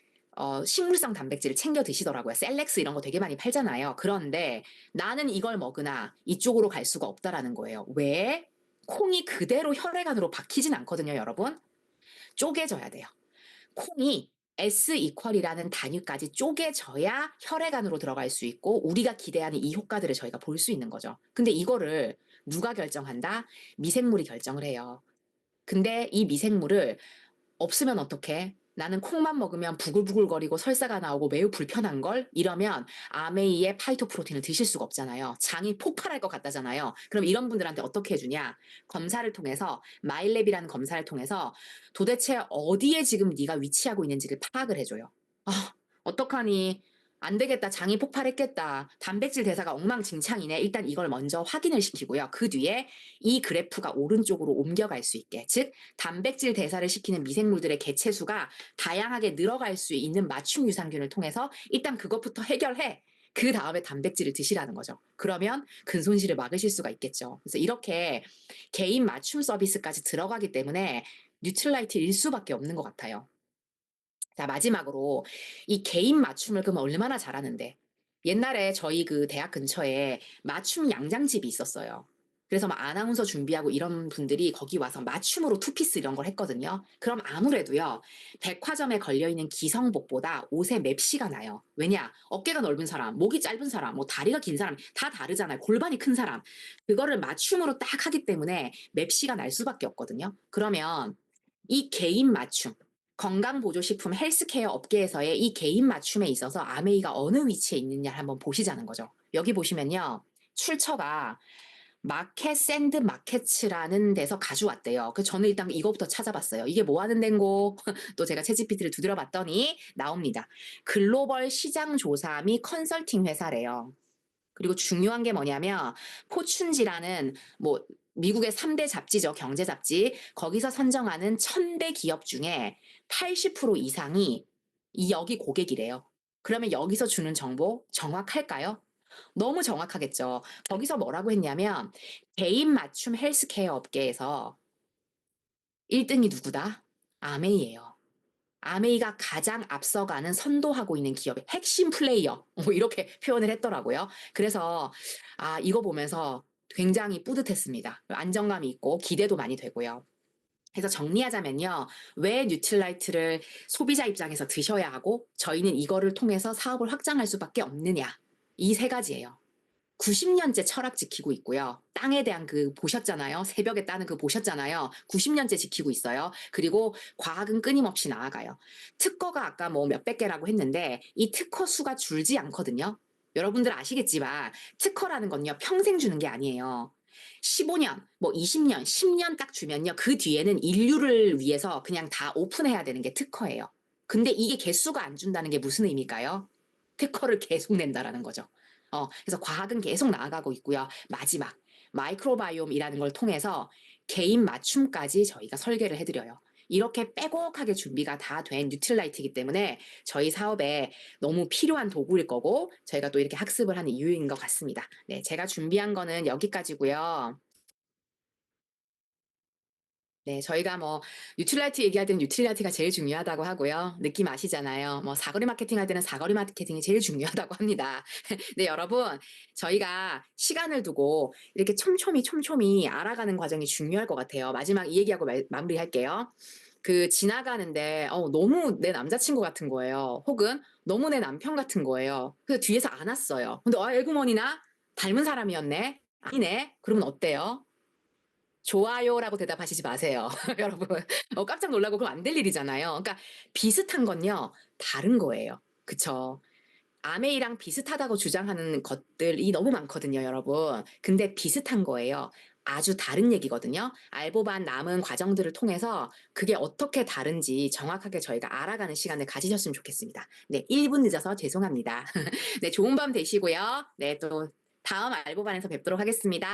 식물성 단백질을 챙겨 드시더라고요. 셀렉스 이런 거 되게 많이 팔잖아요. 그런데 나는 이걸 먹으나 이쪽으로 갈 수가 없다라는 거예요. 왜? 콩이 그대로 혈액안으로 박히진 않거든요, 여러분. 쪼개져야 돼요. 콩이 S 이퀄이라는 단위까지 쪼개져야 혈액안으로 들어갈 수 있고 우리가 기대하는 이 효과들을 저희가 볼 수 있는 거죠. 근데 이거를 누가 결정한다? 미생물이 결정을 해요. 근데 이 미생물을 없으면 어떡해? 나는 콩만 먹으면 부글부글거리고 설사가 나오고 매우 불편한 걸? 이러면 아메이의 파이토프로틴을 드실 수가 없잖아요. 장이 폭발할 것 같다잖아요. 그럼 이런 분들한테 어떻게 해주냐? 검사를 통해서 마일랩이라는 검사를 통해서 도대체 어디에 지금 네가 위치하고 있는지를 파악을 해줘요. 어떡하니? 안 되겠다. 장이 폭발했겠다. 단백질 대사가 엉망진창이네. 일단 이걸 먼저 확인을 시키고요. 그 뒤에 이 그래프가 오른쪽으로 옮겨갈 수 있게. 즉 단백질 대사를 시키는 미생물들의 개체수가 다양하게 늘어갈 수 있는 맞춤 유산균을 통해서 일단 그것부터 해결해. 그 다음에 단백질을 드시라는 거죠. 그러면 근손실을 막으실 수가 있겠죠. 그래서 이렇게 개인 맞춤 서비스까지 들어가기 때문에 뉴트릴라이트일 수밖에 없는 것 같아요. 자, 마지막으로 이 개인 맞춤을 그럼 얼마나 잘하는데. 옛날에 저희 그 대학 근처에 맞춤 양장집이 있었어요. 그래서 막 아나운서 준비하고 이런 분들이 거기 와서 맞춤으로 투피스 이런 걸 했거든요. 그럼 아무래도요, 백화점에 걸려있는 기성복보다 옷의 맵시가 나요. 왜냐? 어깨가 넓은 사람, 목이 짧은 사람, 뭐 다리가 긴 사람 다 다르잖아요. 골반이 큰 사람. 그거를 맞춤으로 딱 하기 때문에 맵시가 날 수밖에 없거든요. 그러면 이 개인 맞춤, 건강보조식품 헬스케어 업계에서의 이 개인 맞춤에 있어서 아메이가 어느 위치에 있느냐를 한번 보시자는 거죠. 여기 보시면요. 출처가 마켓 샌드 마켓츠라는 데서 가져왔대요. 그래서 저는 일단 이거부터 찾아봤어요. 이게 뭐 하는 데인고? 또 제가 챗GPT를 두드려 봤더니 나옵니다. 글로벌 시장 조사 및 컨설팅 회사래요. 그리고 중요한 게 뭐냐면 포춘지라는 뭐 미국의 3대 잡지죠. 경제 잡지. 거기서 선정하는 1000대 기업 중에 80% 이상이 여기 고객이래요. 그러면 여기서 주는 정보 정확할까요? 너무 정확하겠죠. 거기서 뭐라고 했냐면 개인 맞춤 헬스케어 업계에서 1등이 누구다? 아메이예요. 아메이가 가장 앞서가는 선도하고 있는 기업의 핵심 플레이어. 이렇게 표현을 했더라고요. 그래서 이거 보면서 굉장히 뿌듯했습니다. 안정감이 있고 기대도 많이 되고요. 그래서 정리하자면요. 왜 뉴트릴라이트를 소비자 입장에서 드셔야 하고 저희는 이거를 통해서 사업을 확장할 수밖에 없느냐. 이 세 가지예요. 90년째 철학 지키고 있고요. 땅에 대한 그 보셨잖아요. 새벽에 따는 그 보셨잖아요. 90년째 지키고 있어요. 그리고 과학은 끊임없이 나아가요. 특허가 아까 뭐 몇백 개라고 했는데 이 특허 수가 줄지 않거든요. 여러분들 아시겠지만 특허라는 건요. 평생 주는 게 아니에요. 15년, 뭐 20년, 10년 딱 주면요. 그 뒤에는 인류를 위해서 그냥 다 오픈해야 되는 게 특허예요. 근데 이게 개수가 안 준다는 게 무슨 의미일까요? 특허를 계속 낸다라는 거죠. 그래서 과학은 계속 나아가고 있고요. 마지막, 마이크로바이옴이라는 걸 통해서 개인 맞춤까지 저희가 설계를 해드려요. 이렇게 빼곡하게 준비가 다 된 뉴트릴라이트이기 때문에 저희 사업에 너무 필요한 도구일 거고 저희가 또 이렇게 학습을 하는 이유인 것 같습니다. 네, 제가 준비한 거는 여기까지고요. 네, 저희가 뭐 뉴트릴라이트 얘기할 때는 뉴트릴라이트가 제일 중요하다고 하고요. 느낌 아시잖아요. 뭐 사거리 마케팅 할 때는 사거리 마케팅이 제일 중요하다고 합니다. 네, 여러분, 저희가 시간을 두고 이렇게 촘촘히 알아가는 과정이 중요할 것 같아요. 마지막 이 얘기하고 마무리할게요. 그 지나가는데 너무 내 남자친구 같은 거예요. 혹은 너무 내 남편 같은 거예요. 그래서 뒤에서 안았어요. 근데 에구머니나 닮은 사람이었네. 아니네. 그러면 어때요? 좋아요라고 대답하시지 마세요. 여러분. 깜짝 놀라고 그럼 안 될 일이잖아요. 그러니까 비슷한 건요. 다른 거예요. 그쵸? 아메이랑 비슷하다고 주장하는 것들이 너무 많거든요, 여러분. 근데 비슷한 거예요. 아주 다른 얘기거든요. 알보반 남은 과정들을 통해서 그게 어떻게 다른지 정확하게 저희가 알아가는 시간을 가지셨으면 좋겠습니다. 네, 1분 늦어서 죄송합니다. 네, 좋은 밤 되시고요. 네, 또 다음 알보반에서 뵙도록 하겠습니다.